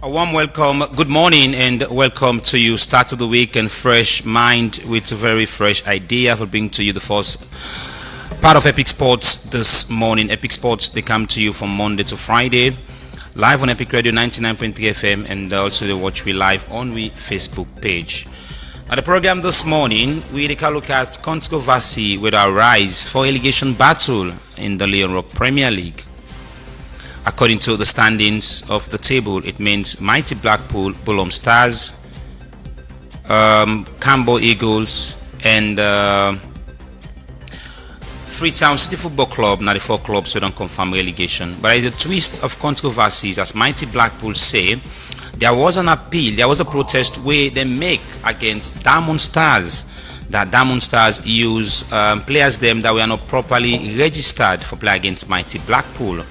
A warm welcome, good morning, and welcome to you. Start of the week and fresh mind with a very fresh idea for bringing to you the first part of Epic Sports this morning. Epic Sports, they come to you from Monday to Friday, live on Epic Radio 99.3 FM, and also they watch we live on we Facebook page. At the program this morning, we take a look at controversy with our rise for relegation battle in the Leon Rock Premier League. According to the standings of the table, it means Mighty Blackpool, Bulham Stars, Campbell Eagles, and Freetown City Football Club, 94 clubs, so don't confirm relegation. But there is a twist of controversies, as Mighty Blackpool say. There was an appeal, there was a protest where they make against Diamond Stars, that Diamond Stars use players them that were not properly registered for play against Mighty Blackpool.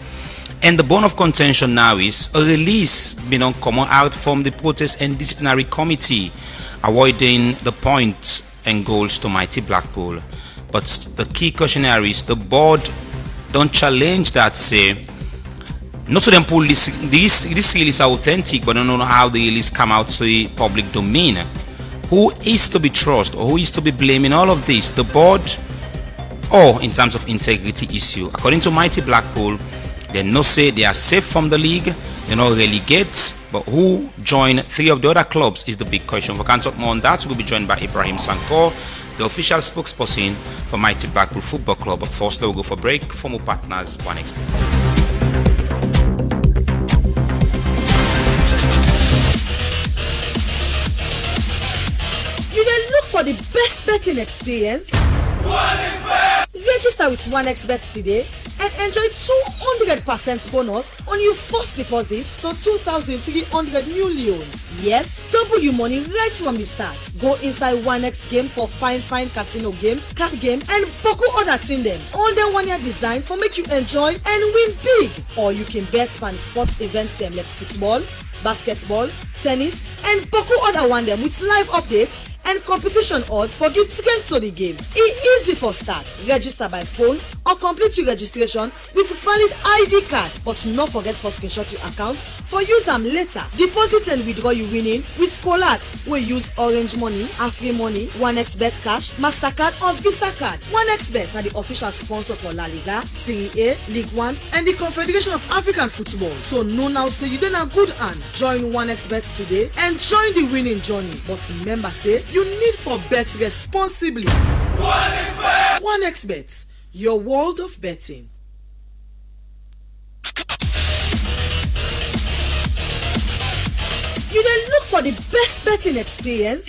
And the bone of contention now is a release being come out from the protest and disciplinary committee, avoiding the points and goals to Mighty Blackpool. But the key question here is the board don't challenge that, say not to them pull this release authentic, but don't know how the release come out to the public domain. Who is to be trusted or who is to be blamed in all of this? The board or in terms of integrity issue? According to Mighty Blackpool, they no say they are safe from the league, they no relegate, but who join three of the other clubs is the big question. For can't talk more on that, we'll be joined by Ibrahim Sankor, the official spokesperson for Mighty Blackpool Football Club. But first, we'll go for break. Former partners, One Expert. You dey look for the best betting experience? OneXBet! Register with OneXBet today and enjoy 200% bonus on your first deposit to 2,300 new loans. Yes, double your money right from the start. Go inside OneX game for fine casino games, card game, and boku other thing them. All the 1 year design for make you enjoy and win big. Or you can bet on sports events them like football, basketball, tennis, and boku other one them with live updates and competition odds for get to the game. It's easy for start. Register by phone or complete your registration with valid ID card. But not forget for screenshot your account for use them later. Deposit and withdraw you winning with Colat. We use Orange Money, Afri Money, OneXBet Cash, MasterCard or Visa Card. OneXBet are the official sponsor for La Liga, Serie A, League One, and the Confederation of African Football. So no now say you done a good hand. Join OneXBet today and join the winning journey. But remember say you need for bet responsibly. OneXBet, your world of betting. You dey look for the best betting experience?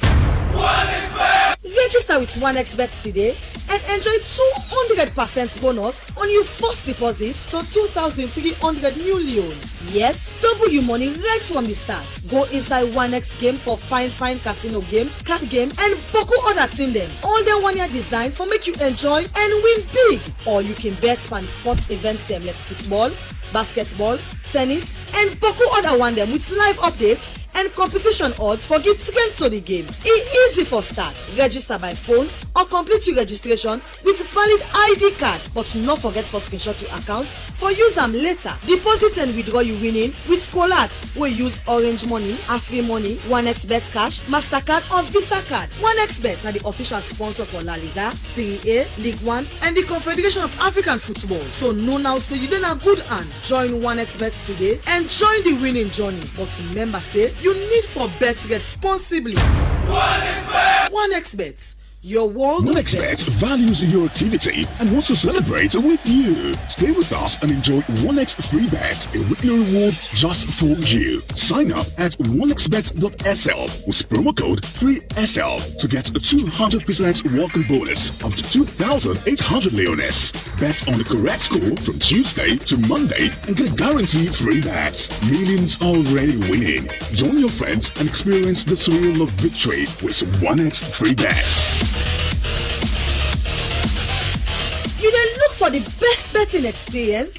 OneXBet! Register with OneXBet today and enjoy 200% bonus on your first deposit to 2,300 new loans. Yes, double your money right from the start. Go inside OneX game for fine casino games, card game, and boku other thing them. All the 1 year design for make you enjoy and win big. Or you can bet on sports events them like football, basketball, tennis, and boku other one them with live updates and competition odds for get to the game. It's easy for start. Register by phone or complete your registration with valid ID card. But not forget for screenshot your account for use them later. Deposit and withdraw you winning with Colat. We use Orange Money, Afri Money, OneXBet Cash, MasterCard or Visa Card. OneXBet are the official sponsor for La Liga, Serie A, League One, and the Confederation of African Football. So no now say you done a good hand. Join OneXBet today and join the winning journey. But remember say you need for bet responsibly. OneXBet, your world of OneXBet values your activity and wants to celebrate with you. Stay with us and enjoy OneX Free Bet, a weekly reward just for you. Sign up at onexbet.sl with promo code FREESL to get a 200% welcome bonus up to 2,800 leones. Bet on the correct score from Tuesday to Monday and get a guaranteed free bet. Millions already winning. Join your friends and experience the thrill of victory with OneX Free Bet. You dey look for the best betting experience?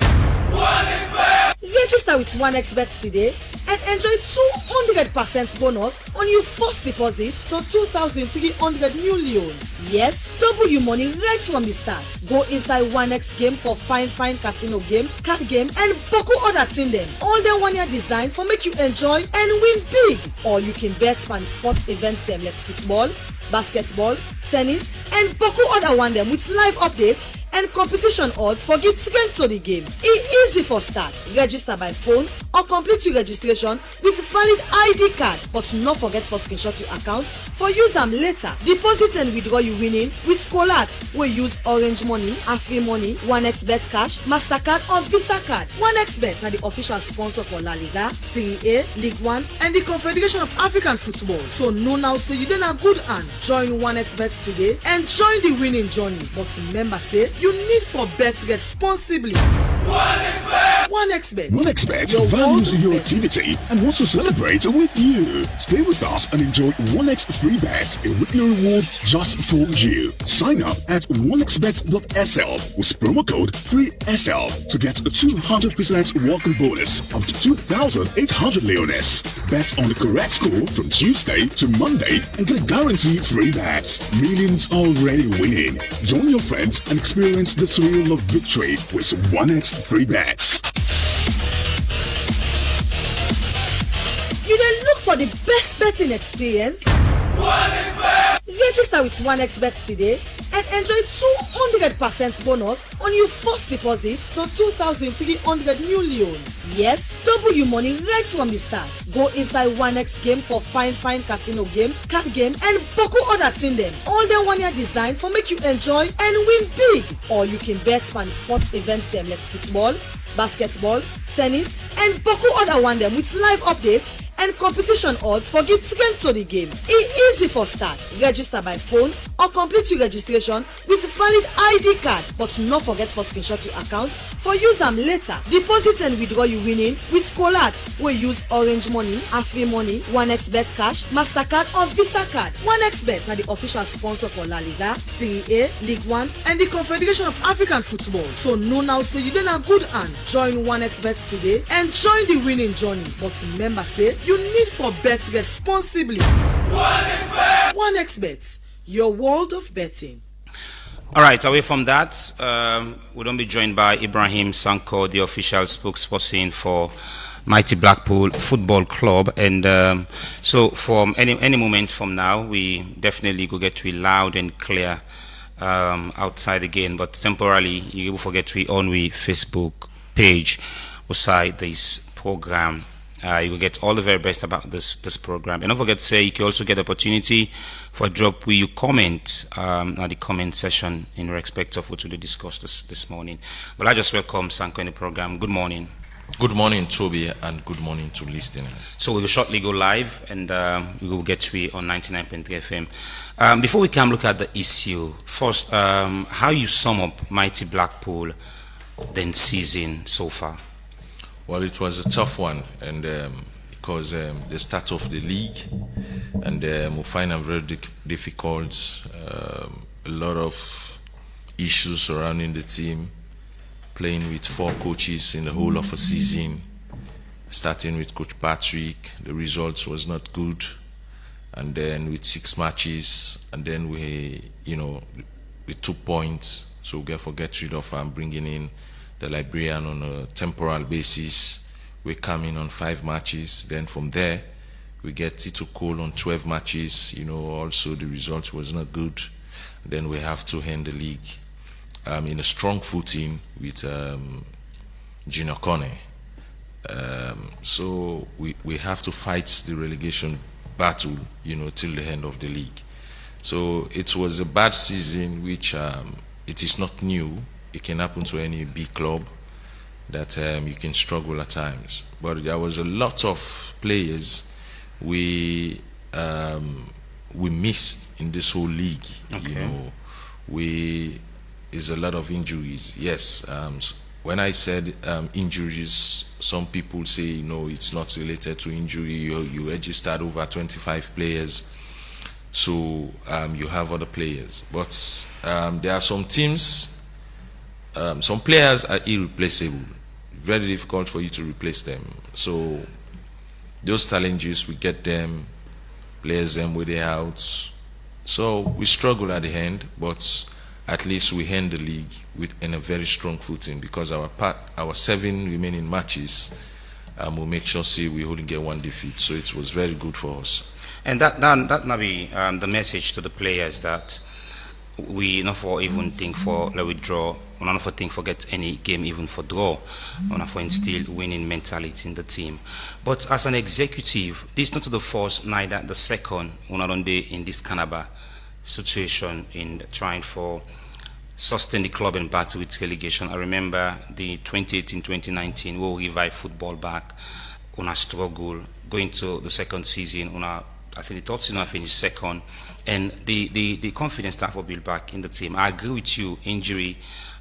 OneXBet! Register with OneXBet today and enjoy 200% bonus on your first deposit to 2,300 new loans. Yes, double your money right from the start. Go inside 1x game for fine casino games, card game and boku other thing them. All them 1 year design for make you enjoy and win big. Or you can bet on sports events them like football, basketball, tennis and boku other one them with live updates and competition odds for get strength to the game. It's easy for start. Register by phone or complete your registration with valid ID card. But not forget for screenshot your account for use them later. Deposit and withdraw you winning with Colat. We use Orange Money, AfriMoney, 1xBet Cash, MasterCard or Visa Card. 1xBet are the official sponsor for La Liga, Serie A, League One and the Confederation of African Football. So no now say you done a good hand. Join 1xBet today and join the winning journey. But remember say you need for bet responsibly. 1xBet. 1xBet values your activity and wants to celebrate with you. Stay with us and enjoy 1x free bet, a weekly reward just for you. Sign up at 1xbet.sl with promo code 3SL to get a 200% welcome bonus up to 2,800 leones. Bet on the correct score from Tuesday to Monday and get guaranteed free bets. Millions already winning. Join your friends and experience the thrill of victory with 1x free bets. You then look for the best betting experience? 1xBet! Register with 1xBet today and enjoy 200% bonus on your first deposit to 2,300 new loans. Yes, double your money right from the start. Go inside 1x game for fine casino games, card game and boku other thing them. All them 1 year design for make you enjoy and win big. Or you can bet on sports events them like football, basketball, tennis and boku other one them with live updates and competition odds for get strength to the game. It's easy for start. Register by phone or complete your registration with valid ID card. But not forget for screenshot your account for use them later. Deposit and withdraw you winning with Colat. We use Orange Money, AfriMoney, 1xBet Cash, MasterCard or Visa Card. 1xBet are the official sponsor for La Liga, Serie A, League One and the Confederation of African Football. So no now say you done a good hand. Join 1xBet today and join the winning journey. But remember say you need for bet responsibly. 1xBet, your world of betting. All right, away from that, we'll then be joined by Ibrahim Sanko, the official spokesperson for Mighty Blackpool Football Club. And so from any moment from now, we definitely go get to be loud and clear outside again. But temporarily, you will forget to be on the Facebook page beside this program. You will get all the very best about this program. And don't forget to say you can also get the opportunity for drop where you comment at the comment session in respect of what we discussed this morning. But I just welcome Sanko in the program. Good morning. Good morning, Toby, and good morning to listeners. So we will shortly go live and we will get to be on 99.3 FM. Before we can look at the issue, first, how you sum up Mighty Blackpool then season so far? Well, it was a tough one, and because the start of the league, and we find them very difficult. A lot of issues surrounding the team. Playing with 4 coaches in the whole of a season, starting with Coach Patrick, the results was not good, and then with 6 matches, and then we 2 points, so we get rid of bringing in the Liberian on a temporal basis. We come in on 5 matches. Then from there, we get Tito Cole on 12 matches. Also the result was not good. Then we have to end the league in a strong footing with Junior Kone. So we have to fight the relegation battle, till the end of the league. So it was a bad season, which it is not new. It can happen to any big club that you can struggle at times. But there was a lot of players we missed in this whole league. Okay. Is a lot of injuries. Yes. When I said injuries, some people say it's not related to injury. You registered over 25 players, so you have other players. But there are some teams. Some players are irreplaceable. Very difficult for you to replace them. So those challenges, we get them, players them with their outs. So we struggle at the end, but at least we end the league in a very strong footing, because our 7 remaining matches, we'll make sure we only get 1 defeat. So it was very good for us. And that may be the message to the players, that we not for even think for the withdraw, we not for think forget any game even for draw, we not for instill winning mentality in the team. But as an executive, this is not the first, neither the second, we're not only in this kind of a situation in trying for sustain the club and battle with relegation. I remember the 2018-2019 where we revived football back on a struggle going to the second season on a, I think the third season I finished second, and the confidence that will build back in the team. I agree with you, injury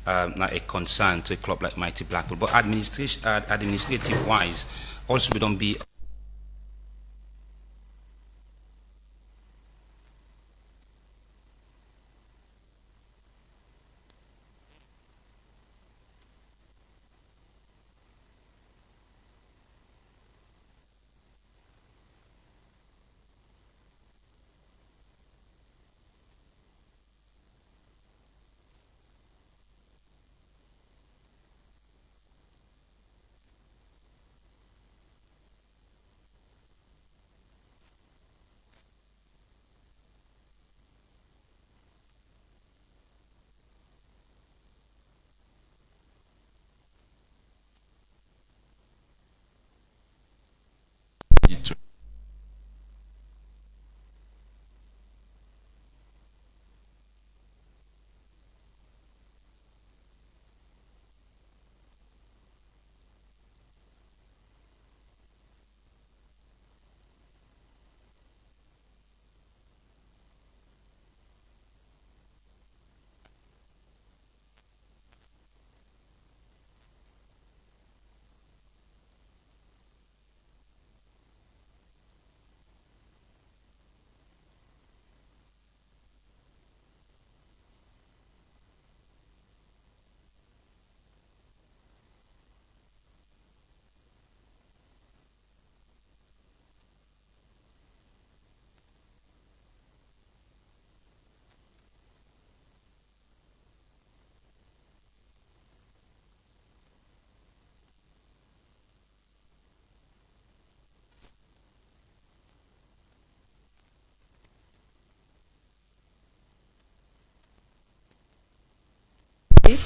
not a concern to a club like Mighty Blackpool, but administrative wise also we don't be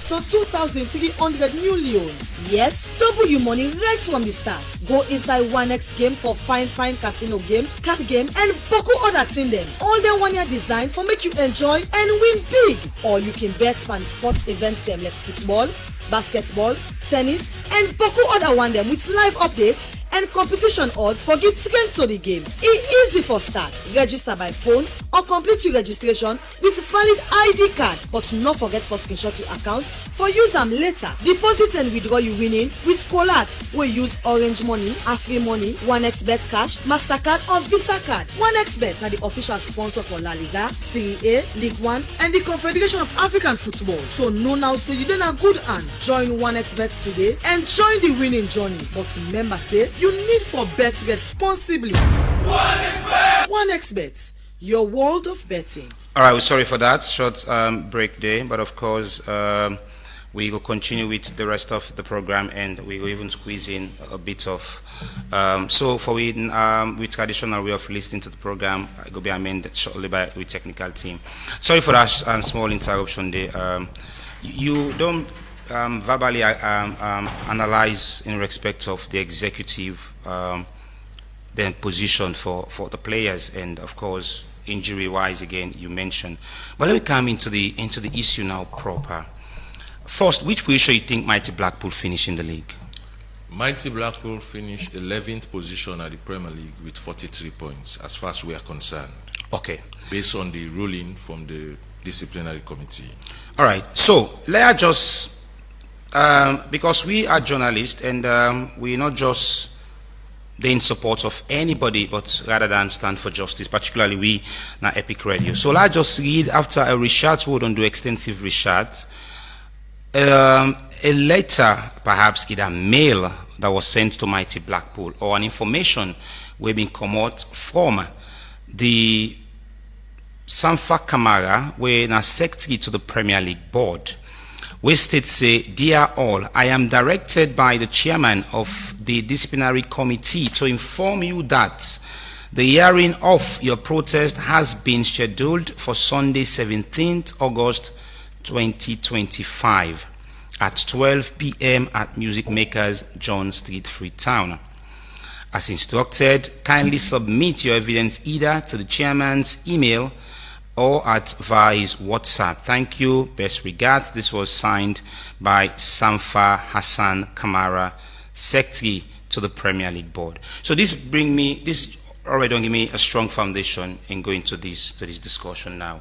to 2,300 new loans. Yes, double your money right from the start. Go inside 1x game for fine casino games, card game, and boku other thing them. All them 1 year design for make you enjoy and win big. Or you can bet on sports events them like football, basketball, tennis, and boku other one them with live updates and competition odds for get strength to the game. It's easy for start. Register by phone or complete your registration with valid ID card, but not forget for screenshot your account for use them later. Deposit and withdraw you winning with Colat. We use Orange Money, Afri Money, 1xBet Cash, Mastercard or Visa card. 1xBet are the official sponsor for La Liga, Serie A, League One, and the Confederation of African Football. So no now say you done a good hand. Join 1xBet today and join the winning journey. But remember say you need for bet responsibly. 1xBet, your world of betting. All right, we're sorry for that short break there, but of course we will continue with the rest of the program, and we will even squeeze in a bit of so for with traditional way of listening to the program, it will be amended shortly by with technical team. Sorry for that small interruption there. You don't verbally analyze in respect of the executive then position for the players, and of course injury wise again you mentioned. But let me come into the issue now proper. First, which position you think Mighty Blackpool finish in the league? Mighty Blackpool finished 11th position at the Premier League with 43 points as far as we are concerned. Okay. Based on the ruling from the disciplinary committee. All right. So let's just because we are journalists and we're not just in support of anybody, but rather than stand for justice, particularly we na Epic Radio. So let's just read after a research, we don't do extensive research, a letter, perhaps either mail, that was sent to Mighty Blackpool, or an information wey been comot from the Sanfa Kamara, wey na secretary to the Premier League board, wey state say, "Dear all, I am directed by the chairman of the disciplinary committee to inform you that the hearing of your protest has been scheduled for Sunday 17th August 2025 at 12 p.m. at Music Makers, John Street, Freetown. As instructed, kindly submit your evidence either to the chairman's email or via his WhatsApp. Thank you. Best regards." This was signed by Sanfa Hassan Kamara, secretary to the Premier League board. So this already don't give me a strong foundation in going to this discussion now.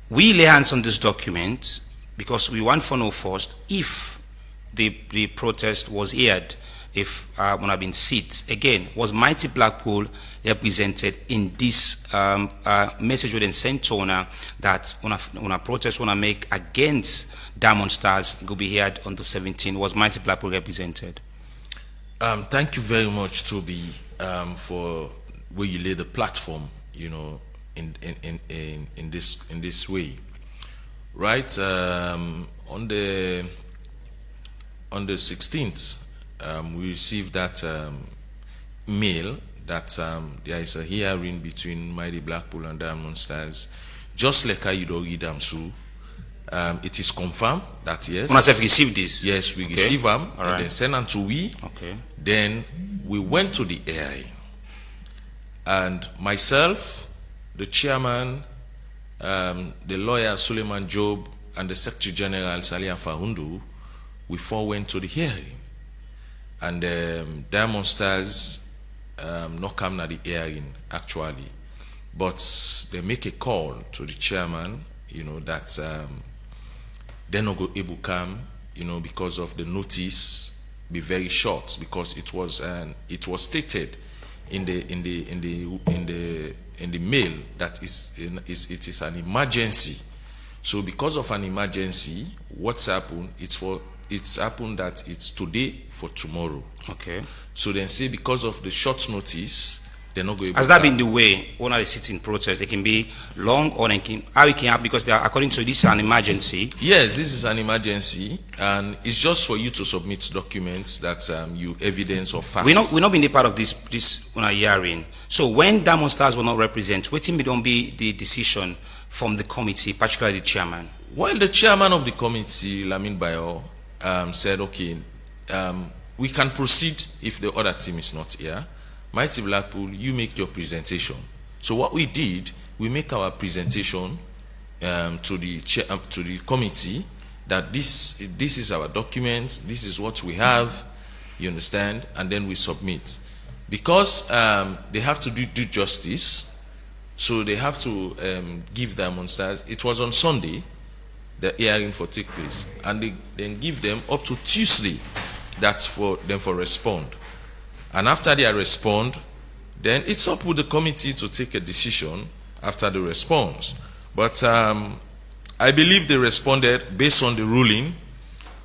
We lay hands on this document because we want to know first if the protest was aired, if one have been seats. Again, was Mighty Blackpool represented in this message we then sent to Ona that when a protest want to make against Diamond Stars will be heard on the 17th? Was Mighty Blackpool represented? Thank you very much, Toby, for where you lay the platform, you know, in this way, right? On the 16th, we received that mail that there is a hearing between Mighty Blackpool and Diamond Stars. Just like Ayudori Damsu, it is confirmed that yes. When I have received this? Yes, we receive them, All and right. then send them to we. Okay. Then we went to the hearing, and myself, the chairman, the lawyer Suleiman Job, and the Secretary General Salia Fahundu, we four went to the hearing, and Diamond Stars not come at the hearing actually, but they make a call to the chairman, you know, that they not go able come, you know, because of the notice be very short, because it was stated in the mail that it is an emergency. So because of an emergency, what's happened? It's happened that it's today for tomorrow. Okay. So then say because of the short notice, they're not going. Has that been the way when they sit in protest? They can be long or they can how it can happen because they are, according to this, an emergency. Yes, this is an emergency, and it's just for you to submit documents that you evidence or facts. We're not being a part of this when hearing. So when Diamond Stars will not represent, waiting don't be the decision from the committee, particularly the chairman. Well, the chairman of the committee, Lamin Bayo, said, okay, we can proceed if the other team is not here. Mighty Blackpool, you make your presentation. So what we did, we make our presentation to the committee that this is our document, this is what we have, you understand, and then we submit. Because they have to do justice, so they have to give Diamond Stars. It was on Sunday, the hearing for take place, and they then give them up to Tuesday. That's for them for respond. And after they respond, then it's up with the committee to take a decision after the response. But I believe they responded based on the ruling.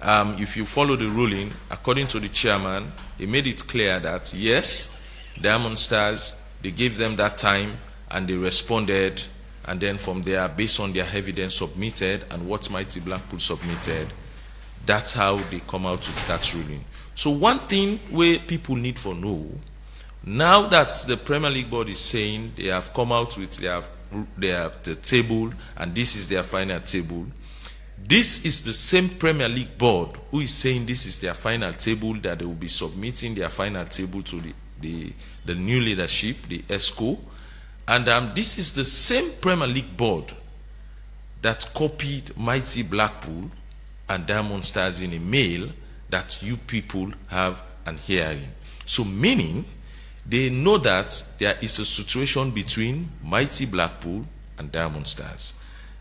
If you follow the ruling, according to the chairman, he made it clear that yes, Diamond Stars, they gave them that time and they responded, and then from there, based on their evidence submitted and what Mighty Blackpool submitted, that's how they come out with that ruling. So one thing where people need to know, now that the Premier League board is saying they have come out with the table and this is their final table, this is the same Premier League board who is saying this is their final table, that they will be submitting their final table to the new leadership, the ESCO. And this is the same Premier League board that copied Mighty Blackpool and Diamond Stars in a mail that you people have an hearing. So meaning, they know that there is a situation between Mighty Blackpool and Diamond Stars.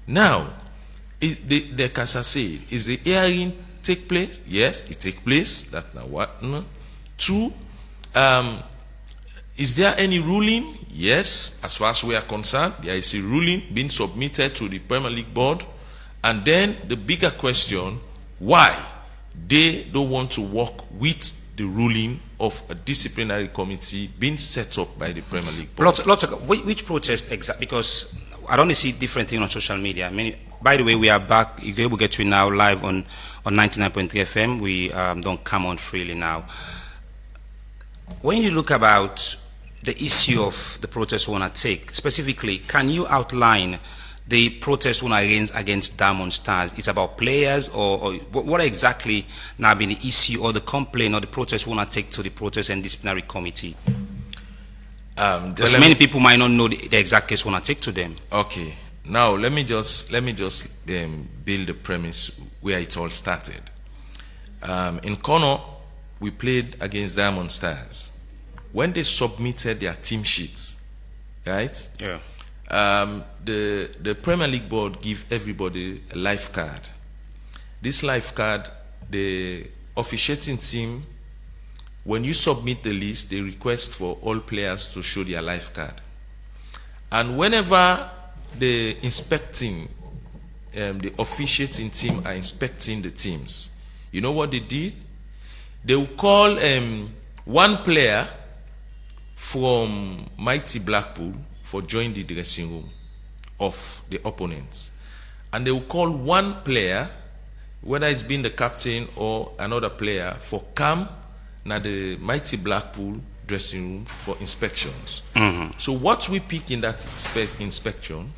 Now, the Casa say, is the hearing take place? Yes, it take place. That's now what? No. Two, is there any ruling? Yes, as far as we are concerned, there is a ruling being submitted to the Premier League board. And then the bigger question, why they don't want to work with the ruling of a disciplinary committee being set up by the Premier League board. Lots of which protest exactly? Because I don't see different things on social media. I mean, by the way, we are back. You will get to it now live on 99.3 FM. We don't come on freely now. When you look about the issue of the protest we want to take, specifically, can you outline the protest we want to raise against Diamond Stars? It's about players, or what exactly now been the issue or the complaint or the protest we want to take to the protest and disciplinary committee? Because many people might not know the exact case we want to take to them. Okay. Now let me just build the premise where it all started. In Kono, we played against Diamond Stars. When they submitted their team sheets, right? Yeah. The Premier League board give everybody a life card. This life card, the officiating team, when you submit the list, they request for all players to show their life card. And whenever the officiating team are inspecting the teams, you know what they did? They will call one player from Mighty Blackpool for joining the dressing room of the opponents. And they will call one player, whether it's been the captain or another player, for come na the Mighty Blackpool dressing room for inspections. Mm-hmm. So what we pick in that inspection,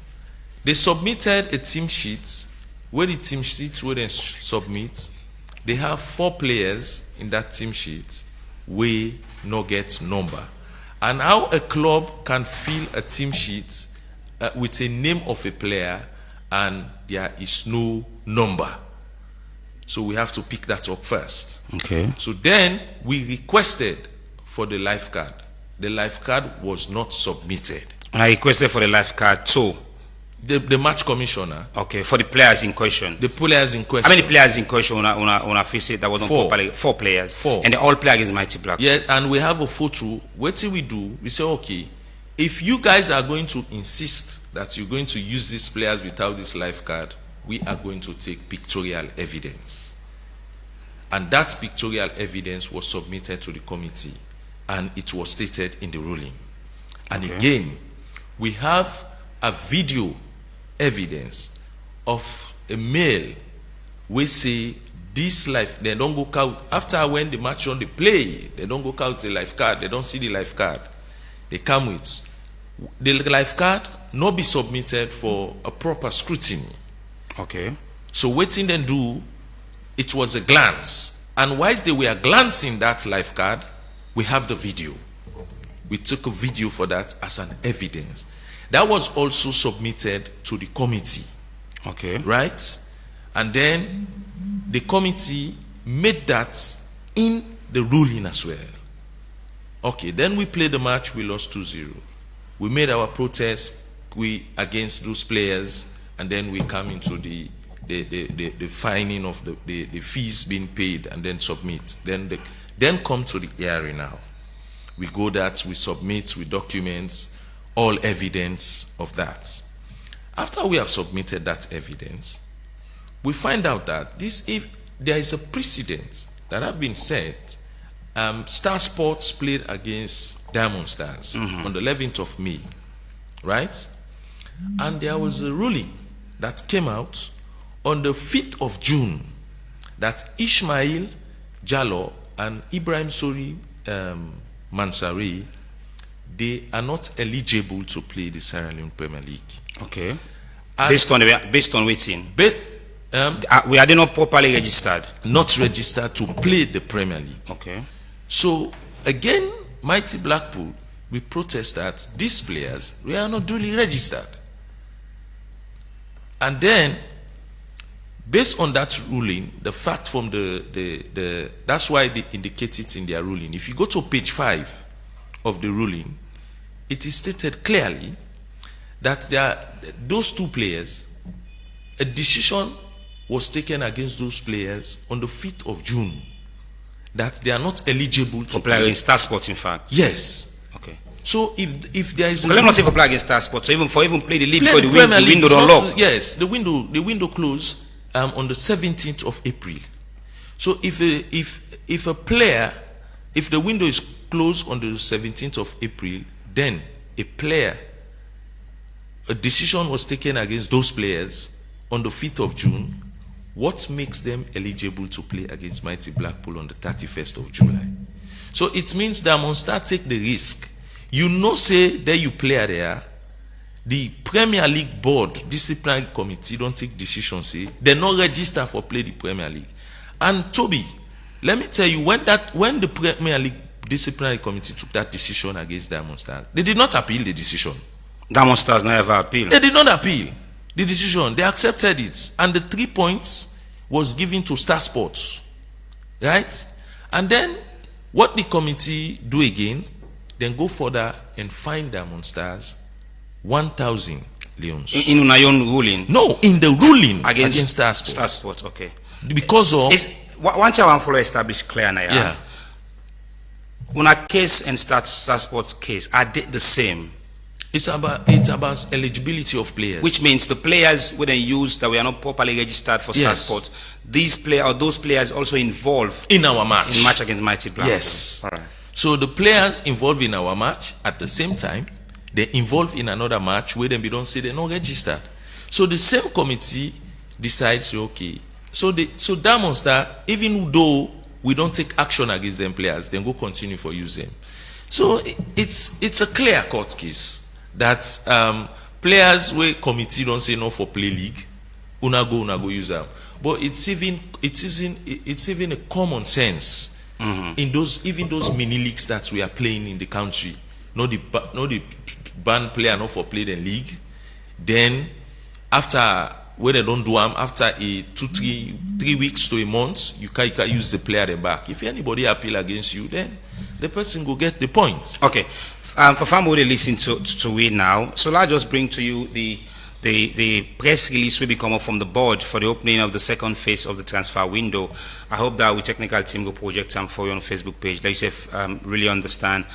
they submitted a team sheet. Where the team sheet where they submit, they have 4 players in that team sheet we no get number. And how a club can fill a team sheet with a name of a player and there is no number. So we have to pick that up first. Okay. So then we requested for the life card. The life card was not submitted. And I requested for the life card too. The match commissioner. Okay, for the players in question. The players in question. How many players in question on a face that wasn't 4. properly? 4 players. 4. And they all play against Mighty Black. Yeah, and we have a photo. What do? We say, okay, if you guys are going to insist that you're going to use these players without this life card, we are going to take pictorial evidence. And that pictorial evidence was submitted to the committee, and it was stated in the ruling. And Okay. again, we have a video evidence of a male we say this life, they don't go out after when the match on the play, they don't go out the life card, they don't see the life card. They come with the life card not be submitted for a proper scrutiny. Okay. So waiting then do, it was a glance. And whilst they were glancing that life card, we have the video. We took a video for that as an evidence. That was also submitted to the committee. Okay. Right? And then the committee made that in the ruling as well. Okay, then we played the match, we lost 2-0. We made our protest against those players, and then we come into the fining of the fees being paid and then submit. Then come to the hearing now. We go that, we submit, we document all evidence of that. After we have submitted that evidence, we find out that if there is a precedent that have been set. Star Sports played against Diamond Stars on the 11th of May, right? And there was a ruling that came out on the 5th of June that Ismail Jallo and Ibrahim Sori Mansari, they are not eligible to play the Sierra Leone Premier League. Okay. And Based on waiting. Are they not properly registered? Not registered to play the Premier League. Okay. So again, Mighty Blackpool, we protest that these players, we are not duly registered. And then, based on that ruling, the fact from that's why they indicate it in their ruling. If you go to page 5 of the ruling, it is stated clearly that those 2 players, a decision was taken against those players on the 5th of June that they are not eligible to play against Star Sports, in fact. Yes. Okay. So if there is, let me not say for play against Star Sports. So even play the league because the Premier League, window don't lock. Yes, the window closed on the 17th of April. So if a player If the window is closed on the 17th of April, then a decision was taken against those players on the 5th of June. What makes them eligible to play against Mighty Blackpool on the 31st of July? So it means that Munster take the risk. You know, say there you play there, the Premier League board, disciplinary committee don't take decisions, say they not register for play the Premier League. And Toby, let me tell you, when the Premier League disciplinary committee took that decision against Diamond Stars, they did not appeal the decision. Diamond Stars never appealed. They did not appeal the decision. They accepted it, and the 3 points was given to Star Sports, right? And then what the committee do again? Then go further and fine Diamond Stars 1,000 leons. In your own ruling? No, in the ruling against Star Sports. Star Sports, okay. Because of one thing I want to establish clear now. Yeah. Una case and Star Sports case, are they the same? It's about eligibility of players. Which means the players we then use that we are not properly registered for Star Sports, those players also involved in our match. In match against Mighty Blackpool. Yes. All right. So the players involved in our match at the same time, they involved in another match where then we don't say they're not registered. So the same committee decides, okay. So Diamond Star, even though we don't take action against them players, then go continue for use them. So it's a clear court case that players where committee don't say no for play league, una go use them. But it's even a common sense in those mini leagues that we are playing in the country. No the band player not for play the league. Then after when they don't do them, after a 3 weeks to a month, you can use the player the back. If anybody appeal against you, then the person will get the point. Okay. For family listen to it now, so I'll just bring to you the press release will be coming from the board for the opening of the second phase of the transfer window. I hope that we technical team will project some for you on the Facebook page. Like you say, really understand.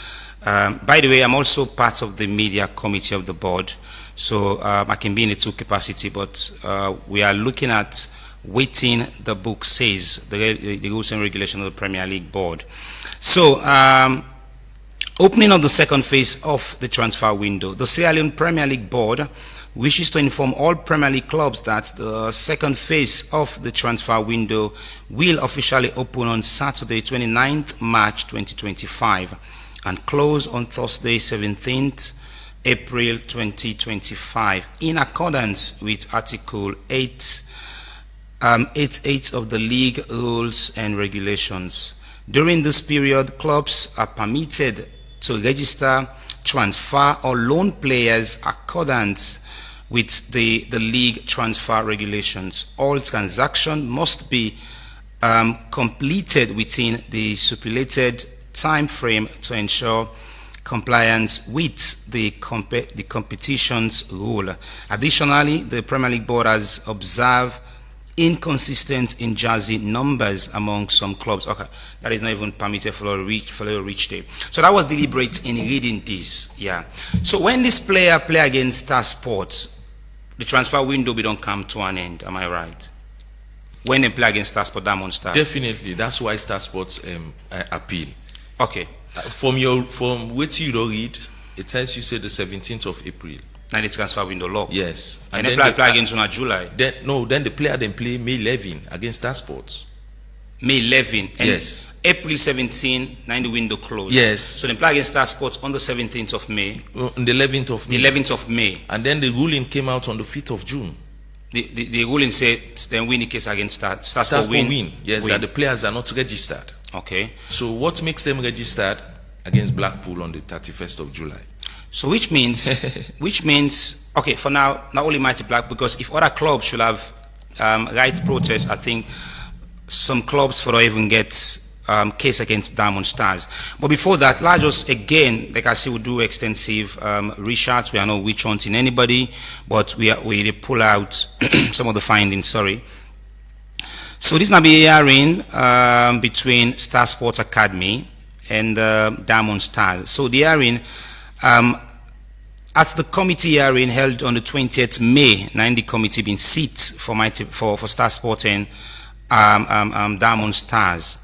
By the way, I'm also part of the media committee of the board, so I can be in a two capacity, but we are looking at waiting the book says, the rules and regulation of the Premier League board. So, opening of the second phase of the transfer window, the Sierra Leone Premier League board wishes to inform all Premier League clubs that the second phase of the transfer window will officially open on Saturday, 29th March 2025 and close on Thursday, 17th April 2025 in accordance with Article 88 of the League Rules and Regulations. During this period, clubs are permitted to register, transfer or loan players accordant with the league transfer regulations. All transactions must be completed within the stipulated time frame to ensure compliance with the competition's rule. Additionally, the Premier League board has observed inconsistent in jersey numbers among some clubs. Okay, that is not even permitted for a reach day. So that was deliberate in reading this. Yeah. So when this player play against Star Sports, the transfer window we don't come to an end. Am I right? When they play against Star Sports, Diamond Star. Definitely, that's why Star Sports appeal. Okay. From what you don't read, it tells you say the 17th of April. And the transfer window lock. Yes. And then they play against on July. Then the player then play May 11 against Star Sports. May 11. And yes. April 17, then the window closed. Yes. So they play against Star Sports on the 17th of May. On the 11th of May. The 11th of May. And then the ruling came out on the 5th of June. The ruling said then win the case against Star Sports win. Yes, that the players are not registered. Okay. So what makes them registered against Blackpool on the 31st of July? So which means okay, for now, not only Mighty Black, because if other clubs should have right protest, I think some clubs for even get case against Diamond Stars. But before that, let's just again, like I say, we do extensive research. We are not witch hunting anybody, but we pull out some of the findings. Sorry. So this now be a hearing between Star Sports Academy and Diamond Stars. So the hearing at the committee hearing held on the 20th May, the committee been seat for Star Sport and Diamond Stars.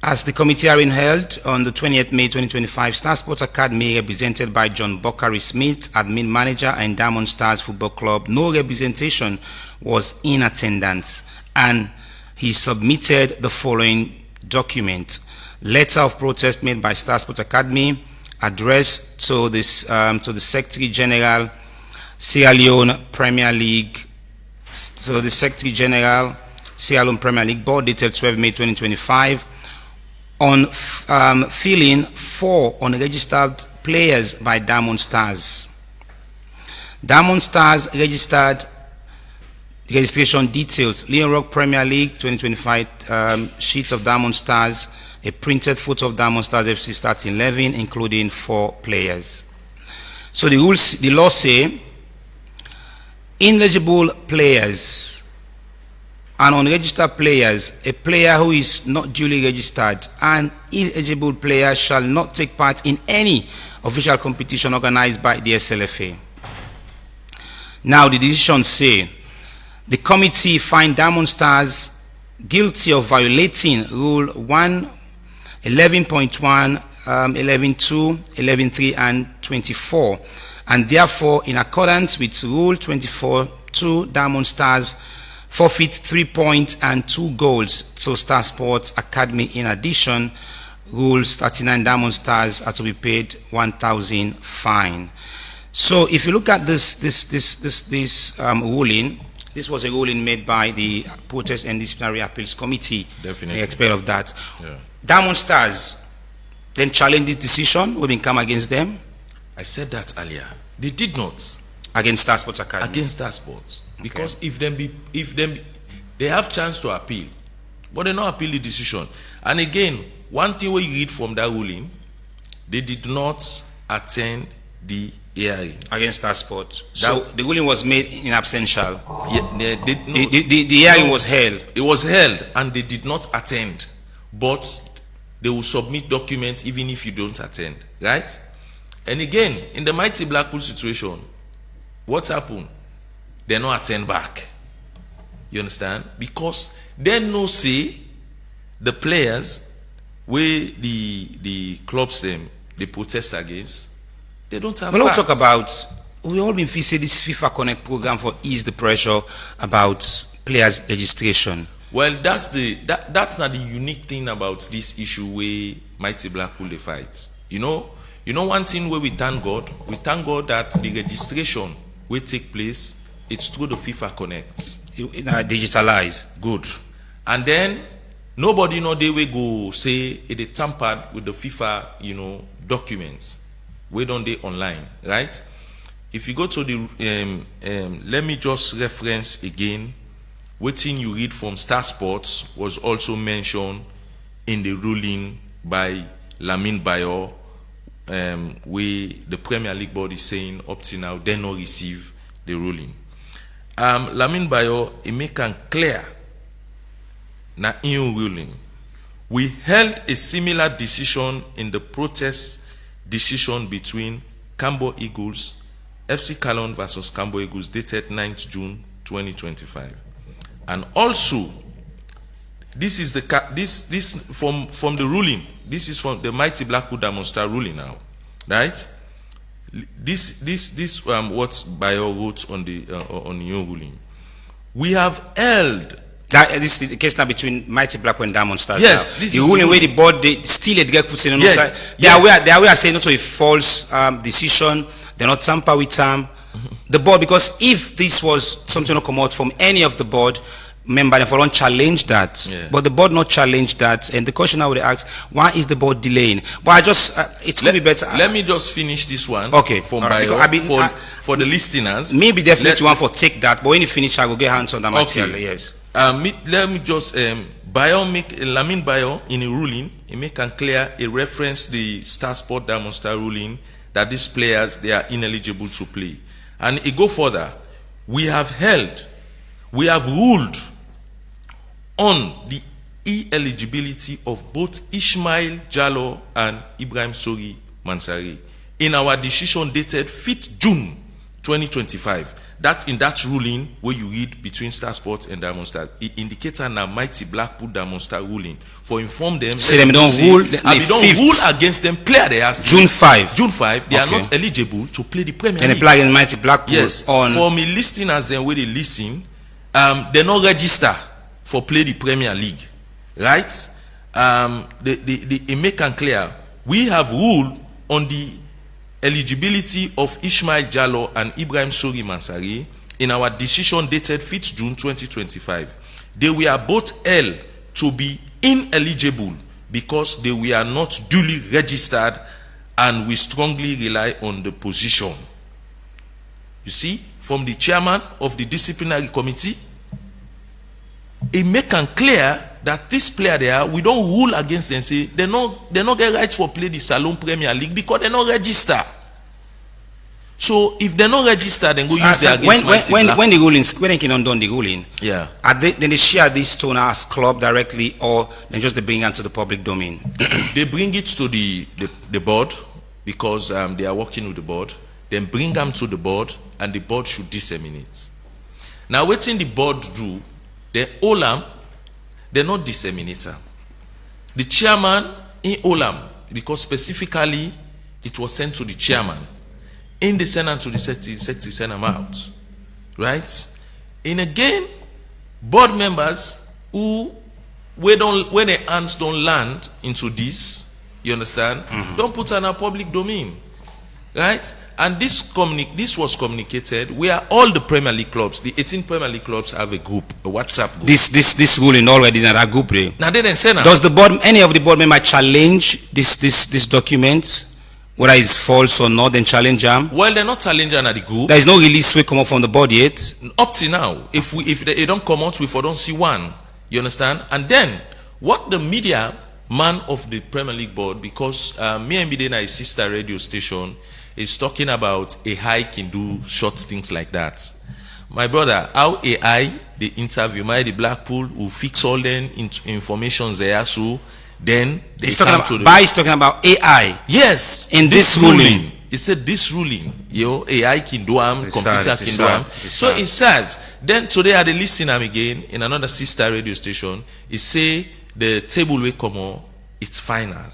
As the committee hearing held on the 20th May 2025, Star Sports Academy, represented by John Bokari Smith, admin manager, and Diamond Stars Football Club, no representation was in attendance, and he submitted the following document: letter of protest made by Star Sports Academy, addressed to the Secretary General, Sierra Leone Premier League, so the Secretary General, Sierra Leone Premier League Board, dated 12 May 2025, on filling 4 unregistered players by Diamond Stars. Diamond Stars registered registration details: Leon Rock Premier League 2025 sheets of Diamond Stars, a printed photo of Diamond Stars FC starting 11, including 4 players. So the rules, the law say, ineligible players and unregistered players, a player who is not duly registered, and ineligible players shall not take part in any official competition organized by the SLFA. Now the decisions say, the committee find Diamond Stars guilty of violating Rule 1, 11.1, 11.2, 11.3, and 24, and therefore, in accordance with Rule 24.2, Diamond Stars forfeit 3 points and 2 goals to Star Sports Academy. In addition, Rules 39, Diamond Stars are to be paid 1,000 fine. So, if you look at this ruling, this was a ruling made by the Protest and Disciplinary Appeals Committee. Definitely. I expect of that. Yeah. Diamond Stars then challenged this decision. We come against them. I said that earlier. They did not. Against Star Sports Academy. Against Star Sports. Because if they have chance to appeal, but they not appeal the decision. And again, one thing where you read from that ruling, they did not attend the hearing against Star Sports. So the ruling was made in absentia. Yeah, the hearing was held. It was held, and they did not attend. But they will submit documents even if you don't attend, right? And again, in the Mighty Blackpool situation, what's happened? They not attend back. You understand? Because they no say the players where the clubs them they protest against, they don't have. We don't talk about. We all been facing this FIFA Connect program for ease the pressure about players registration. Well, that's not the unique thing about this issue where Mighty Blackpool they fight. You know one thing where we thank God that the registration will take place. It's through the FIFA Connect. Digitalize. Good. And then nobody know they will go say it tampered with the FIFA, documents. We don't they online, right? If you go to the let me just reference again. What thing you read from Star Sports was also mentioned in the ruling by Lamine Bayo, where the Premier League board is saying up to now they not receive the ruling. Lamine Bayo, it make it clear na in ruling. We held a similar decision in the protest decision between Cambo Eagles, FC Calon versus Cambo Eagles, dated 9th June 2025. And also, this is this from the ruling. This is from the Mighty Blackpool Diamond Star ruling now, right? This what Bayo wrote on your ruling. We have held. This is the case now between Mighty Blackpool and Diamond Stars. Yes, now. this the is ruling the where the board they still get saying they are saying not a false decision. They're not tamper with the board, because if this was something to come out from any of the board member, they don't challenge that. Yeah. But the board not challenge that, and the question I would ask, why is the board delaying? But I just it could be better. Let me just finish this one. Okay. For Bayo, for the listeners. Maybe definitely one for take that, but when you finish, I will get hands on that material. Okay. Yes. Let me just Lamine Bayo in a ruling, he make and clear a reference the Star Sport Diamond Star ruling that these players they are ineligible to play. And it go further. We have ruled on the e-eligibility of both Ismail Jallo and Ibrahim Sori Mansari in our decision dated 5th June 2025. that in that ruling where you read between Star Sports and Diamond Star, it indicates now Mighty Blackpool Diamond Star ruling for inform them. Say them don't rule. And we don't rule against them. Player they are June 5. June 5. They are not eligible to play the Premier And League. they play against Mighty Blackpool. Yes. On For me listeners and where they listen, they not register for play the Premier League, right? They make it clear. We have ruled on the eligibility of Ismail Jallo and Ibrahim Sori Mansari in our decision dated 5th June 2025. They were both held to be ineligible because they were not duly registered, and we strongly rely on the position. You see, from the chairman of the disciplinary committee, it make it clear that this player there, we don't rule against them, say they not get rights for play the Salon Premier League because they not register. So if they not register, then go use their against when the ruling, when they can done the ruling, yeah. Then they share this stone as club directly, or then just they bring it to the public domain. They bring it to the board because they are working with the board. Then bring them to the board, and the board should disseminate. Now, waiting the board do, the Olam, they're not disseminator. The chairman in Olam, because specifically it was sent to the chairman, in the Senate to the secretary send them out, right? And again, board members who when their hands don't land into this, you understand? Don't put it in a public domain, right? And this was communicated where all the Premier League clubs, the 18 Premier League clubs, have a group, a WhatsApp group. This ruling already in that group. Now they didn't send. Does the board, any of the board member, challenge this document, whether it's false or not? Then challenge them. Well, they're not challenging at the group. There is no release will come up from the board yet. Up to now, if they don't come out, we don't see one. You understand? And then what the media man of the Premier League board, because me and Bidena, a sister radio station, is talking about AI can do short things like that. My brother, how AI, the interview, the Blackpool will fix all them informations there, so then they He's come talking to about, is talking about AI. Yes, in this ruling. He said this ruling, AI can do computer can do So it's sad. Then today I listen again in another sister radio station. He say the table will come on, it's final.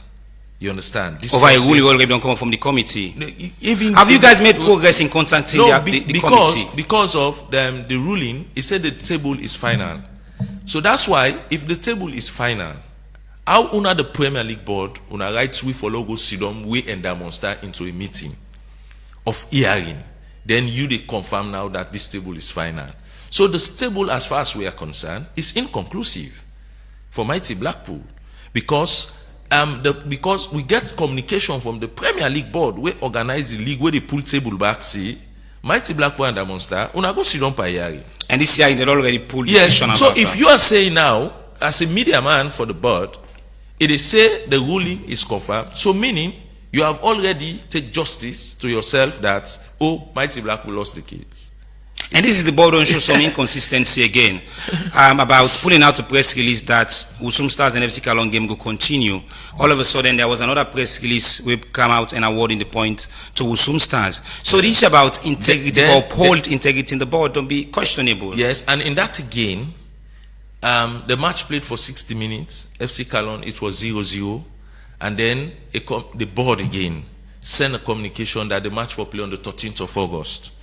You understand? This over a ruling already don't come from the committee. Even have you guys made progress in contacting the committee? Because of the ruling, he said the table is final. So that's why if the table is final, how una the Premier League board una rights we follow go sit down we and Diamond Star into a meeting of hearing, then you they confirm now that this table is final. So the table, as far as we are concerned, is inconclusive for Mighty Blackpool because because we get communication from the Premier League board we organize the league where they pull table back, see Mighty Blackpool and Diamond Star una go sit down by hearing. And this hearing they already pulled decision about so if you are saying now as a media man for the board, it is say the ruling is confirmed, so meaning you have already take justice to yourself that Mighty Blackpool lost the case. And this is the board don't show some inconsistency again about pulling out a press release that Usum Stars and FC Kalon game will continue. All of a sudden there was another press release we come out and awarding the point to Usum Stars. So the issue about integrity or uphold integrity in the board don't be questionable. Yes, and in that again, the match played for 60 minutes. FC Kalon, it was 0-0, and then the board again sent a communication that the match will play on the 13th of August.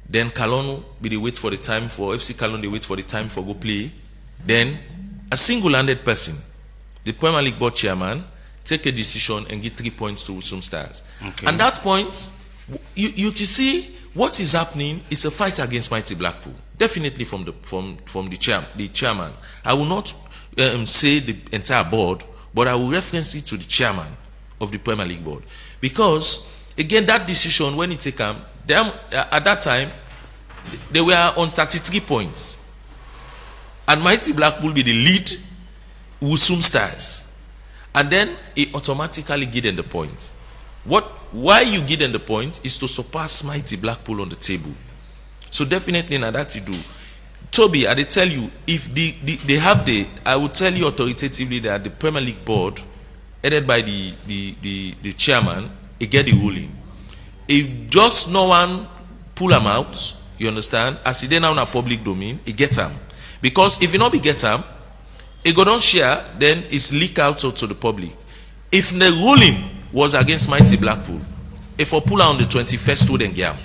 Then Kalon they wait for the time for FC Kalon, they wait for the time for go play. Then a single-handed person, the Premier League board chairman, take a decision and give 3 points to Usum Stars. Okay. And that point, you see what is happening is a fight against Mighty Blackpool. Definitely from the chairman. I will not say the entire board, but I will reference it to the chairman of the Premier League board, because again that decision when it taken at that time they were on 33 points, and Mighty Blackpool be the lead Usum Stars, and then it automatically give them the points. Why you give them the points is to surpass Mighty Blackpool on the table. So definitely now that you do. Toby, I tell you, if they have I will tell you authoritatively that the Premier League board, headed by the chairman, they get the ruling. If just no one pull them out, You understand? As he then now na public domain, he get am. Because if he not be get am, he go don't share, then it's leak out to the public. If the ruling was against Mighty Blackpool, if for pull on the 21st student game.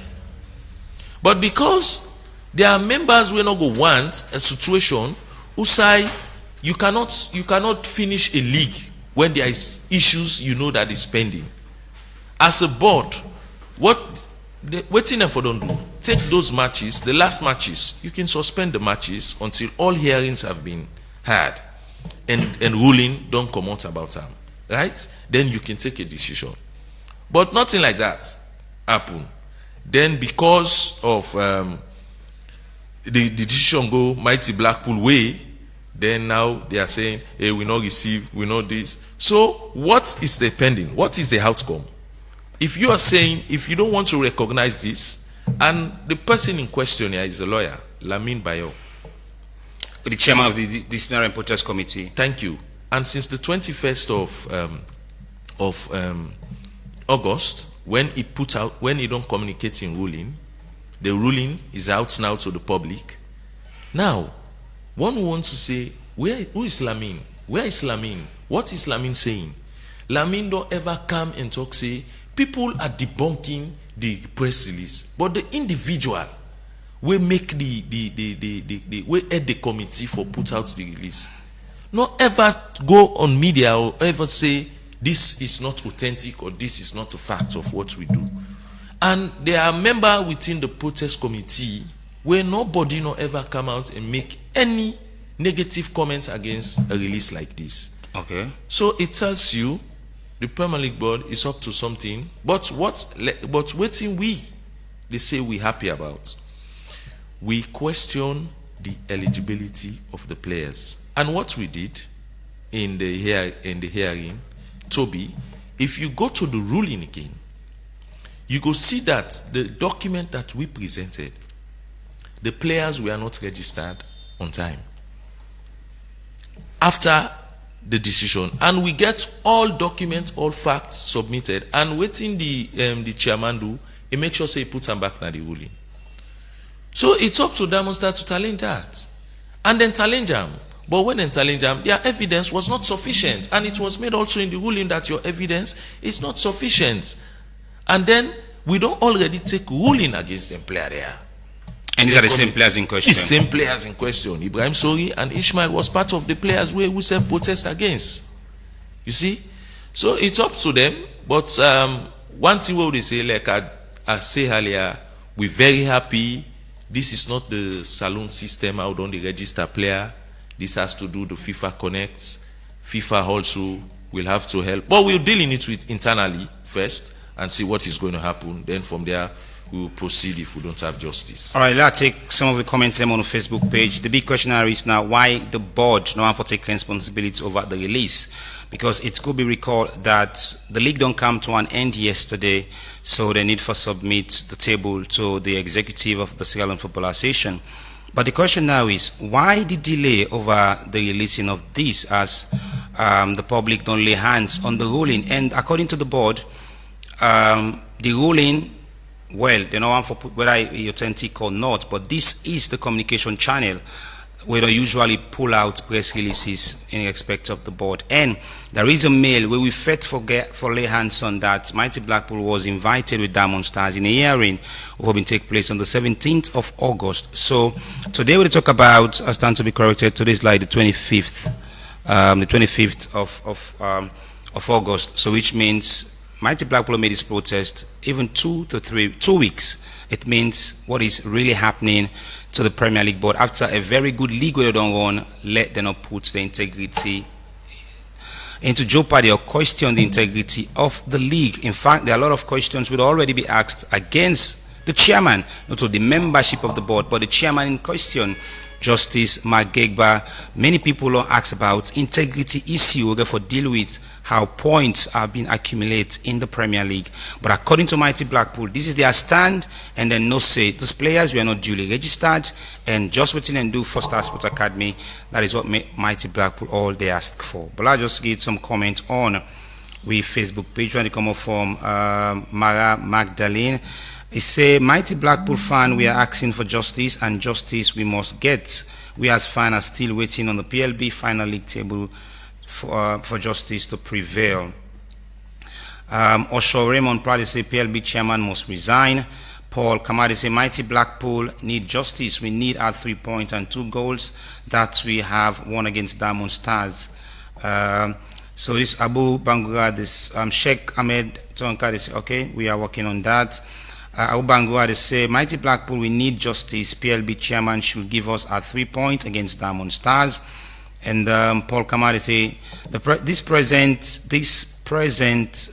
But because there are members who not go want a situation who say you cannot finish a league when there is issues you know that is pending. As a board, what thing for don't do? Take those matches, the last matches, you can suspend the matches until all hearings have been had and ruling don't come out about them. Right? Then you can take a decision. But nothing like that happen. Then because of the decision go Mighty Blackpool way, then now they are saying, hey, we not receive, we not this. So what is the pending? What is the outcome? If you are saying, if you don't want to recognize this, and the person in question here is a lawyer, Lamin Bayo, the chairman of the Disciplinary and Protest Committee. Thank you. And since the 21st of August, when he don't communicate in ruling, the ruling is out now to the public. Now, one wants to say, who is Lamin? Where is Lamin? What is Lamin saying? Lamin don't ever come and talk, say, people are debunking the press release, but the individual will make will head the committee for put out the release. Not ever go on media or ever say this is not authentic or this is not a fact of what we do. And there are members within the protest committee where nobody not ever come out and make any negative comments against a release like this. Okay. So it tells you the Premier League board is up to something, but waiting they say we happy about. We question the eligibility of the players. And what we did in the hearing, Toby, if you go to the ruling again, you go see that the document that we presented, the players were not registered on time. After the decision, and we get all documents, all facts submitted, and waiting the chairman do, he make sure say he put them back na the ruling. So it's up to Diamond-Star to challenge that, and then challenge them. But when they challenge them, their evidence was not sufficient, and it was made also in the ruling that your evidence is not sufficient, and then we don't already take ruling against them player there. And these are the same players in question. The same players in question. Ibrahim Sori and Ishmael was part of the players we self-protest against. You see? So it's up to them. But one thing what they say, like I say earlier, we're very happy. This is not the saloon system out on the register player. This has to do the FIFA Connect. FIFA also will have to help. But we're dealing it with internally first and see what is going to happen. Then from there, we will proceed if we don't have justice. All right, let's take some of the comments on the Facebook page. The big question is now why the board no one for take responsibility over the release, because it could be recalled that the league don't come to an end yesterday, so they need to submit the table to the executive of the Sierra Leone Football Association. But the question now is why the delay over the releasing of this, as the public don't lay hands on the ruling? And according to the board, the ruling, well, they don't want for whether it's authentic or not, but this is the communication channel where they usually pull out press releases in respect of the board. And there is a mail where we fed for lay hands on that Mighty Blackpool was invited with Diamond Stars in a hearing will be take place on the 17th of August. So today we'll talk about, I stand to be corrected, today is like the 25th, of August. So which means Mighty Blackpool made this protest even 2 weeks. It means what is really happening to the Premier League board after a very good league where they don't run, let them not put the integrity into jeopardy or question the integrity of the league. In fact, there are a lot of questions would already be asked against the chairman, not only the membership of the board, but the chairman in question, Justice Mark Gegba. Many people will ask about integrity issue, therefore deal with how points are being accumulated in the Premier League. But according to Mighty Blackpool, this is their stand, and then no say those players were not duly registered, and just waiting and do for Star Sports Academy. That is what Mighty Blackpool all they ask for. But I'll just give some comment on with Facebook page when they come up from Mara Magdalene. He say, mighty Blackpool fan, we are asking for justice, and justice we must get. We as fans are still waiting on the PLB final league table for justice to prevail. Osho Raymond proudly say PLB chairman must resign. Paul Kamadi say mighty Blackpool need justice. We need our 3 points and 2 goals that we have won against Diamond Stars. So this Abu Bangura, this Sheikh Ahmed Tonka, they say, okay, we are working on that. Abu Bangura, they say mighty Blackpool, we need justice. PLB chairman should give us our 3 points against Diamond Stars. And Paul Kamadi say this present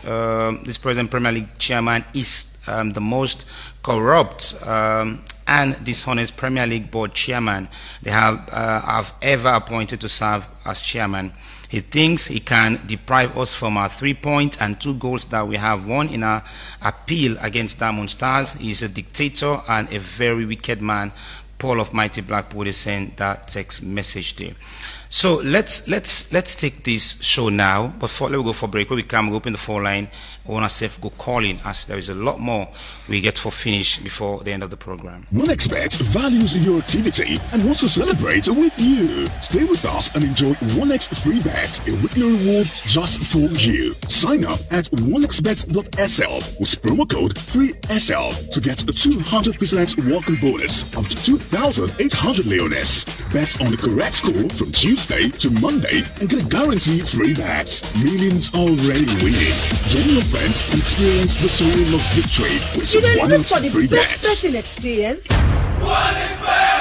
Premier League chairman is the most corrupt and dishonest Premier League board chairman they have ever appointed to serve as chairman. He thinks he can deprive us from our 3 points and 2 goals that we have won in our appeal against Diamond Stars. He is a dictator and a very wicked man. Paul of Mighty Blackpool is sent that text message there. So let's take this show now. But let me go for break. When we come, we open the phone line. I want to go calling as there is a lot more we get for finish before the end of the program. OneXBet values your activity and wants to celebrate with you. Stay with us and enjoy 1x free bet, a weekly reward just for you. Sign up at onexbet.sl with promo code FREESL to get a 200% welcome bonus up to 2,800 leones. Bet on the correct score from Tuesday to Monday and get a guaranteed free bet. Millions already winning. Join your friends and experience the thrill of victory with You don't look for 1x the free best bets. betting experience?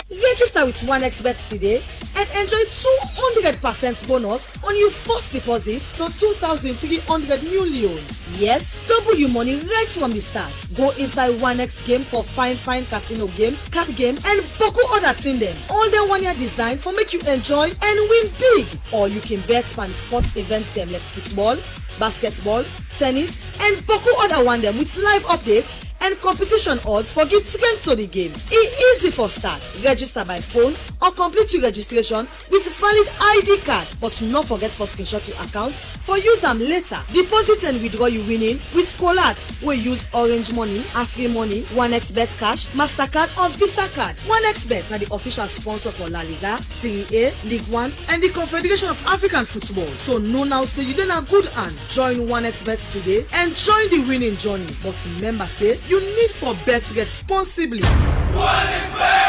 Register with 1xBet today and enjoy 200% bonus on your first deposit to 2,300 new leones. Yes, double your money right from the start. Go inside 1x game for fine casino games, card game, and boku other thing them. All them 1 year design for make you enjoy and win big. Or you can bet on sports events them like football, basketball, tennis, and boku other one them with live updates and competition odds for give strength to the game. It's easy for start. Register by phone or complete your registration with valid ID card. But not forget for screenshot your account for use them later. Deposit and withdraw you winning with Colat. We use Orange Money, Afri Money, 1xBet Cash, MasterCard or Visa Card. 1xBet are the official sponsor for La Liga, Serie A, League One, and the Confederation of African Football. So no now say you don't have good hand. Join 1xBet today and join the winning journey. But remember say you need for bet responsibly.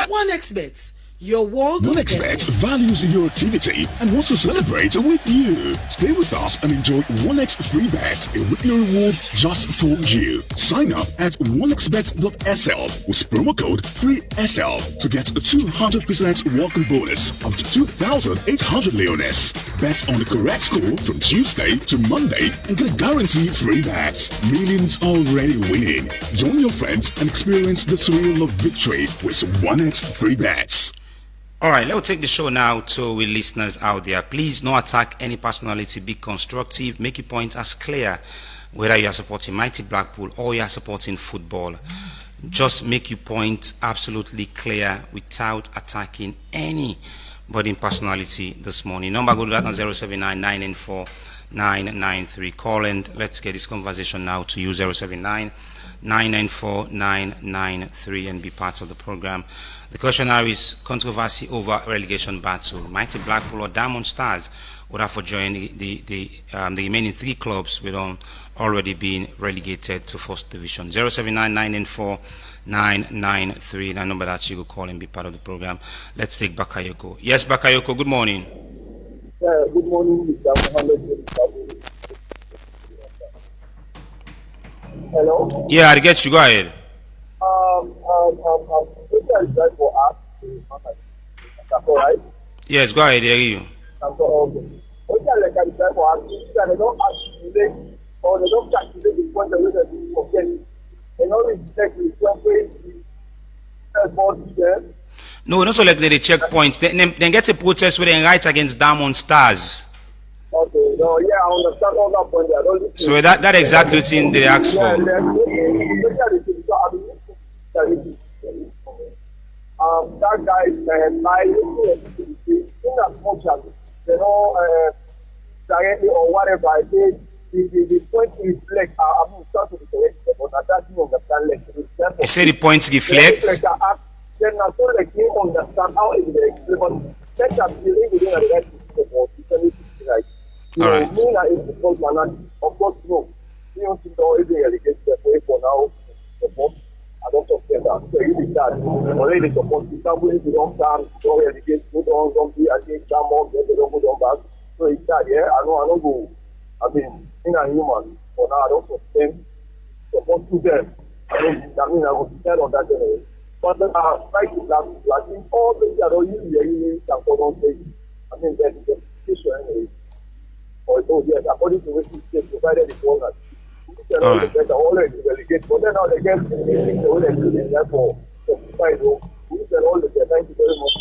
1xBet, your world of 1xBet betting. values your activity and wants to celebrate with you. Stay with us and enjoy 1x free bet, a weekly reward just for you. Sign up at onexbet.sl with promo code FREESL to get a 200% welcome bonus up to 2,800 leones. Bet on the correct score from Tuesday to Monday and get a guaranteed free bet. Millions already winning. Join your friends and experience the thrill of victory with 1x free bets. All right, let's take the show now to we listeners out there. Please, no attack any personality. Be constructive. Make your point as clear. Whether you are supporting Mighty Blackpool or you are supporting football, just make your point absolutely clear without attacking anybody in personality this morning. Number go to that on 079-994-993. Call and let's get this conversation now to you 079-994-993 and be part of the program. The question now is controversy over relegation battle. Mighty Blackpool or Diamond Stars would have to join the remaining 3 clubs with already being relegated to first division. 079-994-993, that number that you could call and be part of the program. Let's take Bakayoko. Yes, Bakayoko, good morning. Good morning, Mr. Mohammed. Hello? Yeah, I get you. Go ahead. For us, right? Yes, go ahead. I hear you. They don't accumulate or they don't calculate the point of view for getting. They don't respect the No, not so like the checkpoint. Then get a protest where they write against Diamond Stars. Okay, no, yeah, I understand all that point. So that exactly what they ask for. That guy is in as much as directly or whatever I say, the point is like I'm not trying to be correct, but I don't understand like You say the points reflect? Then I feel like you understand how it is, but that's a feeling within the right support. Like, All right. Me na is support man, of course, no. We don't see no even relegate the way for now. Support. I don't talk to that. So you that already support. Somebody who don't stand, don't relegate, don't be against them more, they don't go down back. So it's that, yeah. I don't go. I mean, in a human, for now I don't support to them. I mean, I will depend on that anyway. But then like in all the other you can go on stage. I mean, there's a situation anyway. Oh, yes, according to what you said, provided it's all that. All right. Already relegate, but then now they get the way they do it, therefore, thank you very much.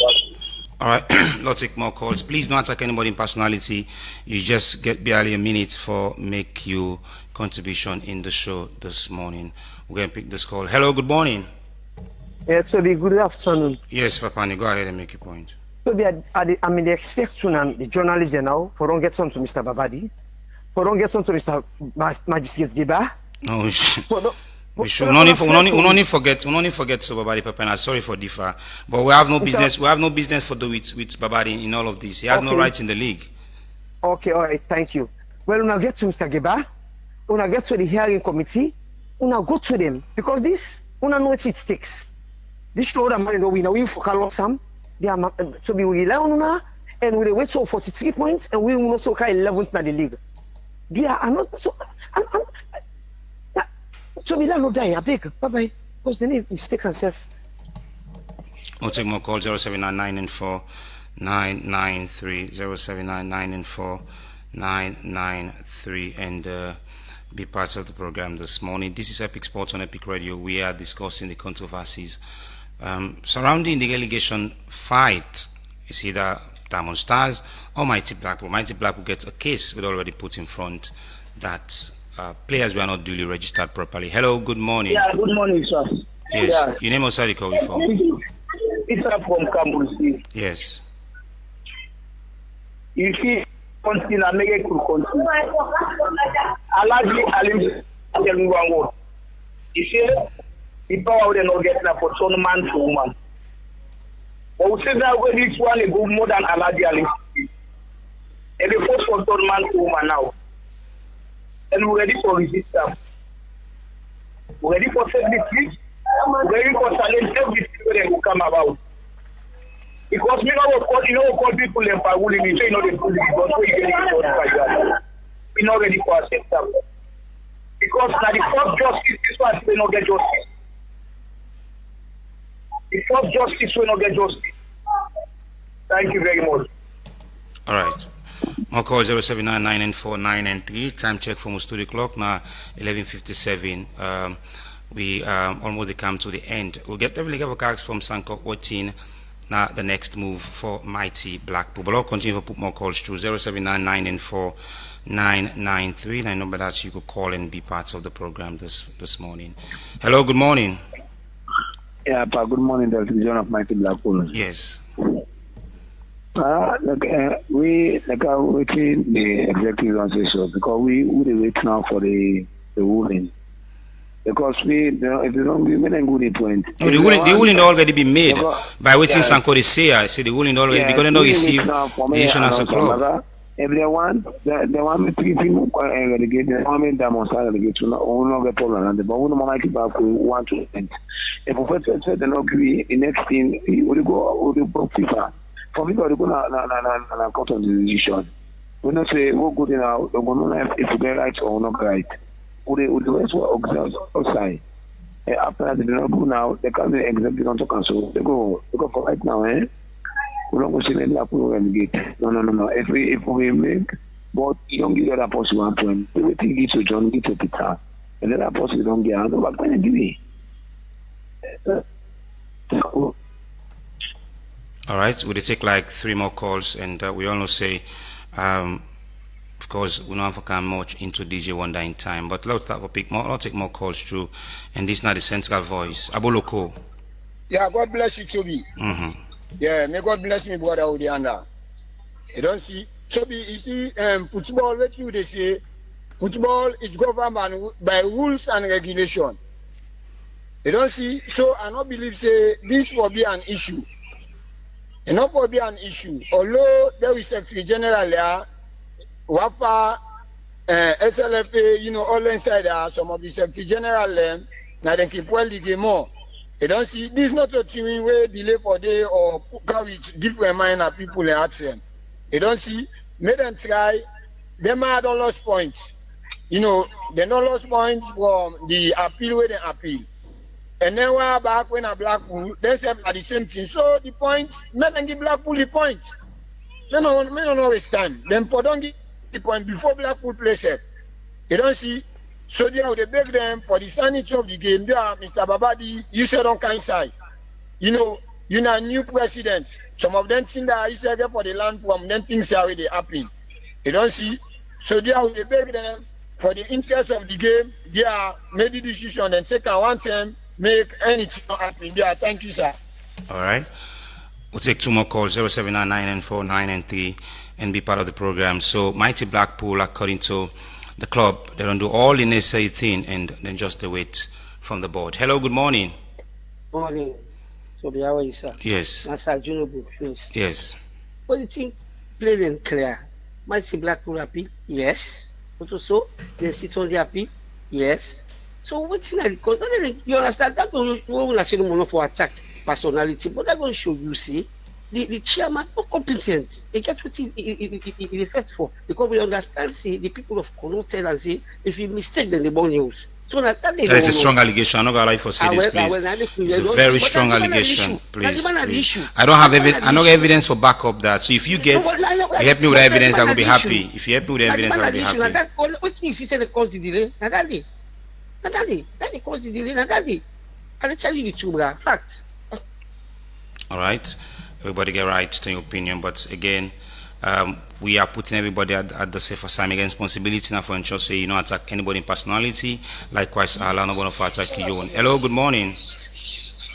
All right, let's take more calls. Please don't attack anybody in personality. You just get barely a minute for make your contribution in the show this morning. We're going to pick this call. Hello, good morning. Yes, so good afternoon. Yes, Papani, go ahead and make your point. So I'm in the expectation and the journalists now for don't get on to Mr. Babadi, for don't get on to Mr. Magistrate Giba. No, we should only forget so Babadi Papana. Sorry for differ, but we have no business. We have no business for do with Babadi in all of this. He has no rights in the league. Okay, all right, thank you. Well, when I get to Mr. Giba, when I get to the hearing committee, when I go to them because this, when I know what it takes. This show that man we know for how long some they are so we rely on now and we wait for 43 points and we will also carry 11th in the league. They are not so so we don't die. I beg, bye bye. Because they need mistake themselves. We'll take more calls 0799 and 4993 0799 and 4993 and be part of the program this morning. This is Epic Sports on Epic Radio. We are discussing the controversies surrounding the relegation fight. It's either Diamond Stars or Mighty Blackpool. Mighty Blackpool gets a case with already put in front that players were not duly registered properly. Hello, good morning. Yeah, good morning, sir. Yes, Yeah. your name was Sadiko before. It's from Cameroon. Yes. You see, continue, make it to continue. Alaji Alim Wango. You see, the power they not get now for some man to woman. But we say that this one is good more than Alaji Alim. And the first for some man to woman now. And we're ready for resistance. We're ready for self-defeat. We're ready for challenge everything that will come about. Because we know what call people in Paguli, we say, they put it because we get it. We're not ready for acceptance. Because now the first justice, this one will not get justice. The first justice will not get justice. Thank you very much. All right. More call 0799 and 4993. Time check from studio clock now 11:57. We almost come to the end. We'll get definitely get a cards from Sanko 14. Now the next move for Mighty Blackpool. But I'll continue to put more calls through 0799 and 4993. And I know that you could call and be part of the program this morning. Hello, good morning. Yeah, Pa, good morning, Dr. John of Mighty Blackpool. Yes. We waiting the executive answer because we wait now for the ruling. Because if you don't give them good point. No, the ruling already been made by waiting Sanko to say. I say the ruling already because they don't receive position as a club. If they want me to give him relegate, they want me to demonstrate relegate. We no get problem, but we no Mighty Blackpool want to end. If Professor said they not agree, the next thing we will go FIFA. For me, we go na court of decision. We not say we go now. We go know if we get right or not right. We rest outside. After they don't go now, they come the executive on to cancel. They go for right now, eh? We don't go see them relegate. No. If we make, but you don't give that person 1 point. Everything gives to John, gives to Peter, and then that person don't get out. But when you give me. All right, we'll take like 3 more calls, and we all know say, of course, we don't have to come much into DJ Wonder in time, but let's take more calls through, and this is not the central voice. Aboloko. Yeah, God bless you, Chobi. Mm-hmm. Yeah, may God bless me, brother Odianda. You don't see, Chobi, you see, football, what you they say, football is governed by rules and regulation. You don't see, so I don't believe say this will be an issue. It not will be an issue. Although there is Secretary General there, WAFA, SLFA, all inside there, some of the Secretary General, now they keep well the game more. You don't see, this is not a team where delay for day or carry different mind of people in action. You don't see, make them try, they might have lost points. They don't lost points from the appeal where they appeal. And then we're back when a Blackpool, they say at the same thing. So the points, make them give Blackpool the points. They don't always stand. Then for don't give the point before Blackpool play safe. You don't see. So they beg them for the sanity of the game. There, Mr. Babadi, you said on kind side. You're a new president. Some of them think that you said for the land from them things are already happening. You don't see. So they beg them for the interest of the game. They are made the decision and take a one time, make anything happen. Yeah, thank you, sir. All right. We'll take two more calls, 0799 and 4993, and be part of the program. So Mighty Blackpool, according to the club, they don't do all the necessary thing and then just the wait from the board. Hello, good morning. Morning. So how are you, sir? Yes. That's our Junobu, please. Yes. What do you think? Plain and clear. Mighty Blackpool happy? Yes. But also, they sit on the happy? Yes. So what's in the you understand that we will see no for attack personality, but that going to show you see the chairman not competent. They get what he effect for because we understand see the people of Kono tell and say if you mistake then they born news. So that is a strong allegation. I'm not gonna lie for say this, please. It's a very strong allegation, please. I don't have I don't have evidence for back up that. So if you get help me with evidence, I will be happy. If you help me with evidence, I will be happy. What if you say they cause the delay? Nadali, that cause the delay. Nadali, I'll tell you the truth, bro. Fact. All right, everybody get right to your opinion, but again, we are putting everybody at the safer side against responsibility now for ensure say you don't attack anybody in personality. Likewise, allow nobody to attack you. Hello, good morning.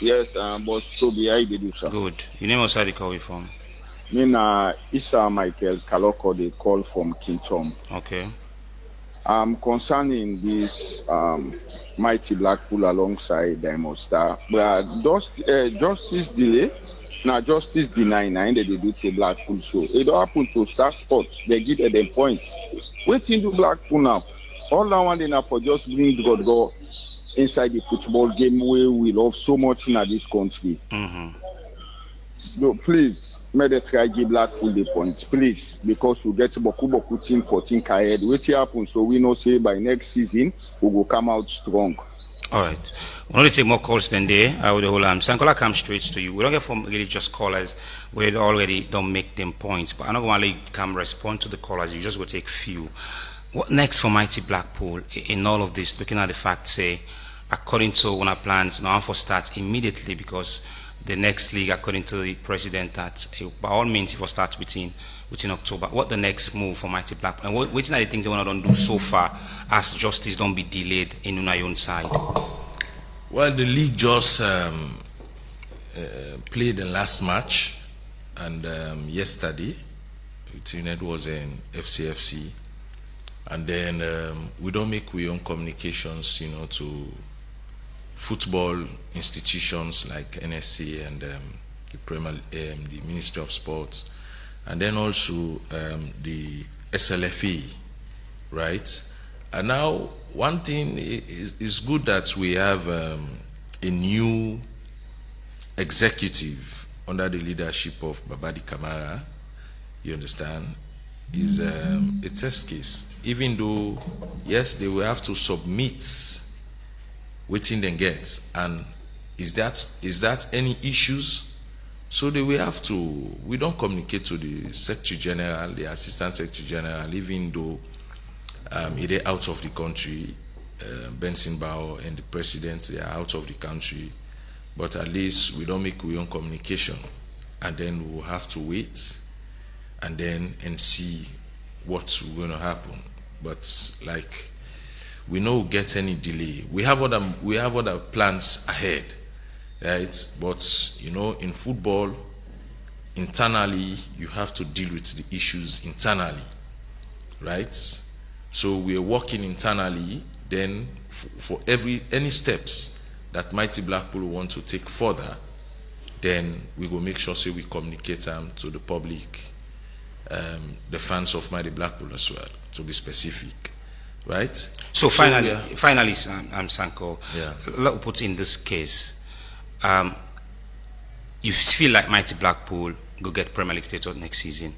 Yes, boss Toby, how you do, sir? Good. Your name was where call you from? Me Isa Michael Kaloko, they call from Kintom. Okay. Concerning this Mighty Blackpool alongside Diamond Star, but justice delay. Now justice deny now they do to Blackpool, so it don't happen to Star Sports. They give them points. Waiting to Blackpool now. All that one they now for just bring God go inside the football game where we love so much in this country. So please, may they try give Blackpool the points, please, because we get boku team 14 ahead. Wait happen so we know say by next season we will come out strong. All right. We only take more calls than there. I would hold Sankola comes straight to you. We don't get from really just callers where they already don't make them points. But I'm not going to let you come respond to the callers. You just go take few. What next for Mighty Blackpool in all of this? Looking at the fact, say, according to one of our plans, now for starts immediately because the next league, according to the president, that by all means it will start within October. What the next move for Mighty Blackpool? And what are the things they want to do so far as justice don't be delayed in Unayo's side? Well, the league just played the last match, and yesterday, it was in FCFC, and then we don't make our own communications, to football institutions like NSC and the Ministry of Sports, and then also the SLFA, right? And now, one thing is good that we have a new executive under the leadership of Babadi Kamara. You understand? Is a test case. Even though, yes, they will have to submit within the gates. And is that any issues? So they will have to. We don't communicate to the Secretary General, the Assistant Secretary General, even though. They're out of the country. Benson Bao and the president, they are out of the country. But at least we don't make our own communication. And then we'll have to wait and see what's going to happen. But like, we know we'll get any delay. We have other plans ahead, right? But in football, internally, you have to deal with the issues internally, right? So we are working internally. Then for any steps that Mighty Blackpool want to take further, then we will make sure we communicate them to the public, the fans of Mighty Blackpool as well, to be specific, right? So finally, Sanko, let me put in this case, you feel like Mighty Blackpool go get Premier League status next season?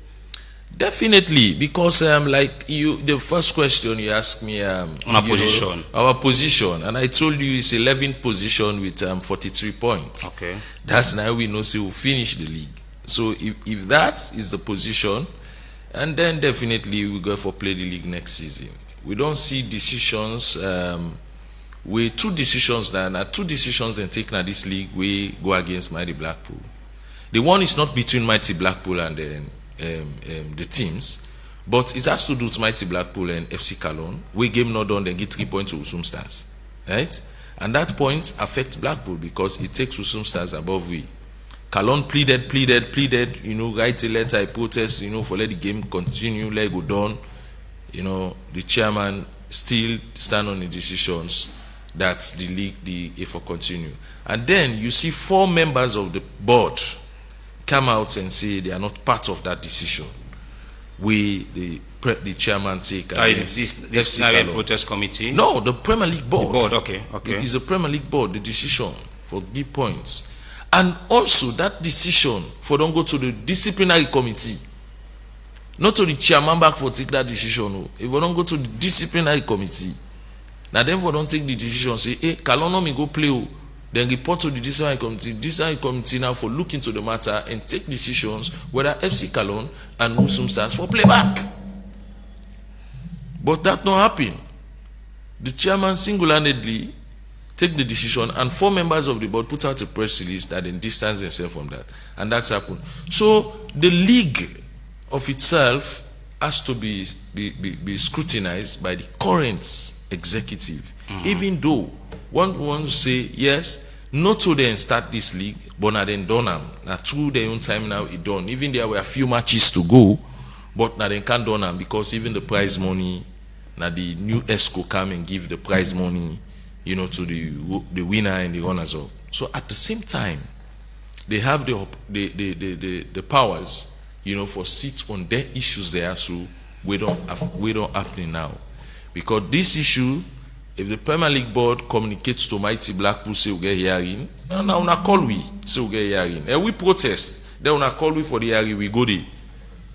Definitely, because like the first question you asked me, on our position, our position, and I told you it's 11th position with 43 points. Okay, that's now we know so we'll finish the league. So if that is the position, and then definitely we go for play the league next season. We don't see decisions. With two decisions then taken at this league we go against Mighty Blackpool. The one is not between Mighty Blackpool and the teams, but it has to do with Mighty Blackpool and FC Cologne. We game not done, then get 3 points to Usum Stars, right? And that point affects Blackpool because it takes Usum Stars above we. Cologne pleaded, write a letter, I protest, for let the game continue, let it go down. The chairman still stand on the decisions that the league, the EFA continue. And then you see 4 members of the board come out and say they are not part of that decision. The chairman take this protest committee? No, the Premier League board. The board, okay. It's the Premier League board, the decision for give points. And also that decision for don't go to the disciplinary committee. Not to the chairman back for take that decision. If we don't go to the disciplinary committee, now then for don't take the decision, say, hey, Cologne me go play. Then report to the disciplinary committee. Disciplinary committee now for look into the matter and take decisions whether FC Cologne and Usum Stars for playback. But that not happen. The chairman single-handedly take the decision, and 4 members of the board put out a press release that then distance themselves from that, and that's happened. So the league of itself has to be scrutinized by the current executive, even though one wants to say yes, not to then start this league, but now then done them. Now through their own time now it done. Even there were a few matches to go, but now they can't done them because even the prize money, now the new ESCO come and give the prize money, to the winner and the runners up. So at the same time, they have the powers, for sit on their issues there. So we don't happening now, because this issue, if the Premier League board communicates to Mighty Blackpool, say we get hearing, now una call we say we get hearing, and we protest, then una call we for the hearing, we go there.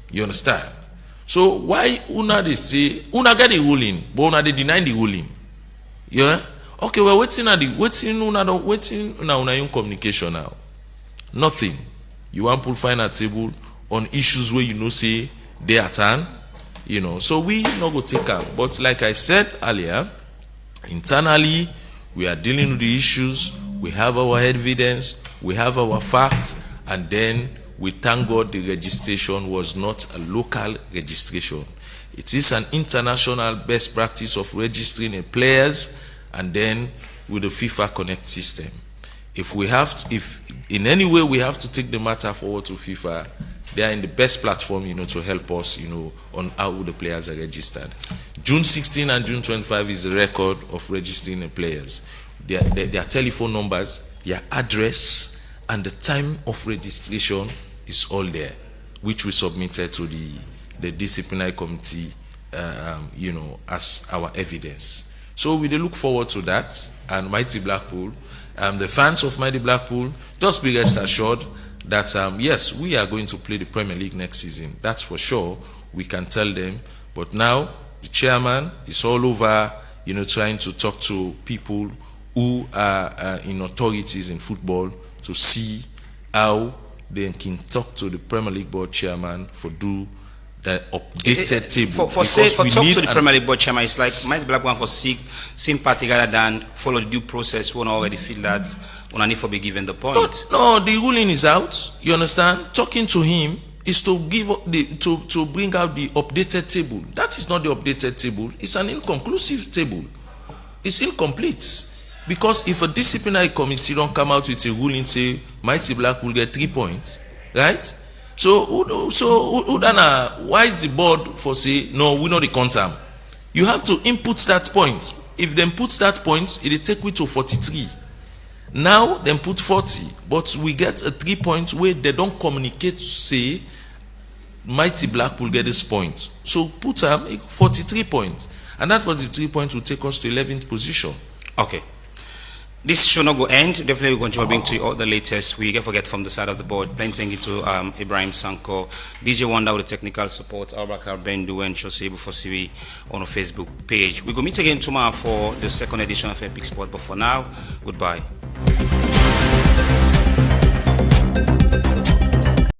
You understand? So why una they say una get the ruling, but una they deny the ruling? Yeah. Okay, we're waiting una own communication now. Nothing. You want to find a table on issues where say they are turn, So we not go take up. But like I said earlier, internally we are dealing with the issues. We have our evidence, we have our facts, and then we thank God the registration was not a local registration. It is an international best practice of registering players, and then with the FIFA Connect system. If in any way we have to take the matter forward to FIFA, they are in the best platform, to help us, on how the players are registered. June 16 and June 25 is the record of registering the players. Their telephone numbers, their address, and the time of registration is all there, which we submitted to the disciplinary committee, as our evidence. So we look forward to that. And Mighty Blackpool, the fans of Mighty Blackpool, just be rest assured that yes, we are going to play the Premier League next season. That's for sure. We can tell them. But now the chairman is all over, trying to talk to people who are in authorities in football to see how they can talk to the Premier League board chairman for do the updated table. For talk to the Premier League board chairman, it's like Mighty Blackpool for seek sympathy rather than follow the due process. One already feel that one need for be given the point. No, the ruling is out. You understand? Talking to him is to give to bring out the updated table. That is not the updated table. It's an inconclusive table. It's incomplete. Because if a disciplinary committee don't come out with a ruling say Mighty Blackpool get 3 points, right? So why is the board for say no, we know the quantum? You have to input that point. If them put that point, it will take we to 43. Now them put 40, but we get a 3 points where they don't communicate to say Mighty Blackpool get this point. So put 43 points. And that 43 points will take us to 11th position. Okay. This should not go end. Definitely we're going to bring to you all the latest. We get forget from the side of the board. Thank you to Ibrahim Sanko, DJ Wonder with the technical support, Albakar Bendu and Shosebu Fosiwi on our Facebook page. We will meet again tomorrow for the second edition of Epic Sport. But for now, goodbye.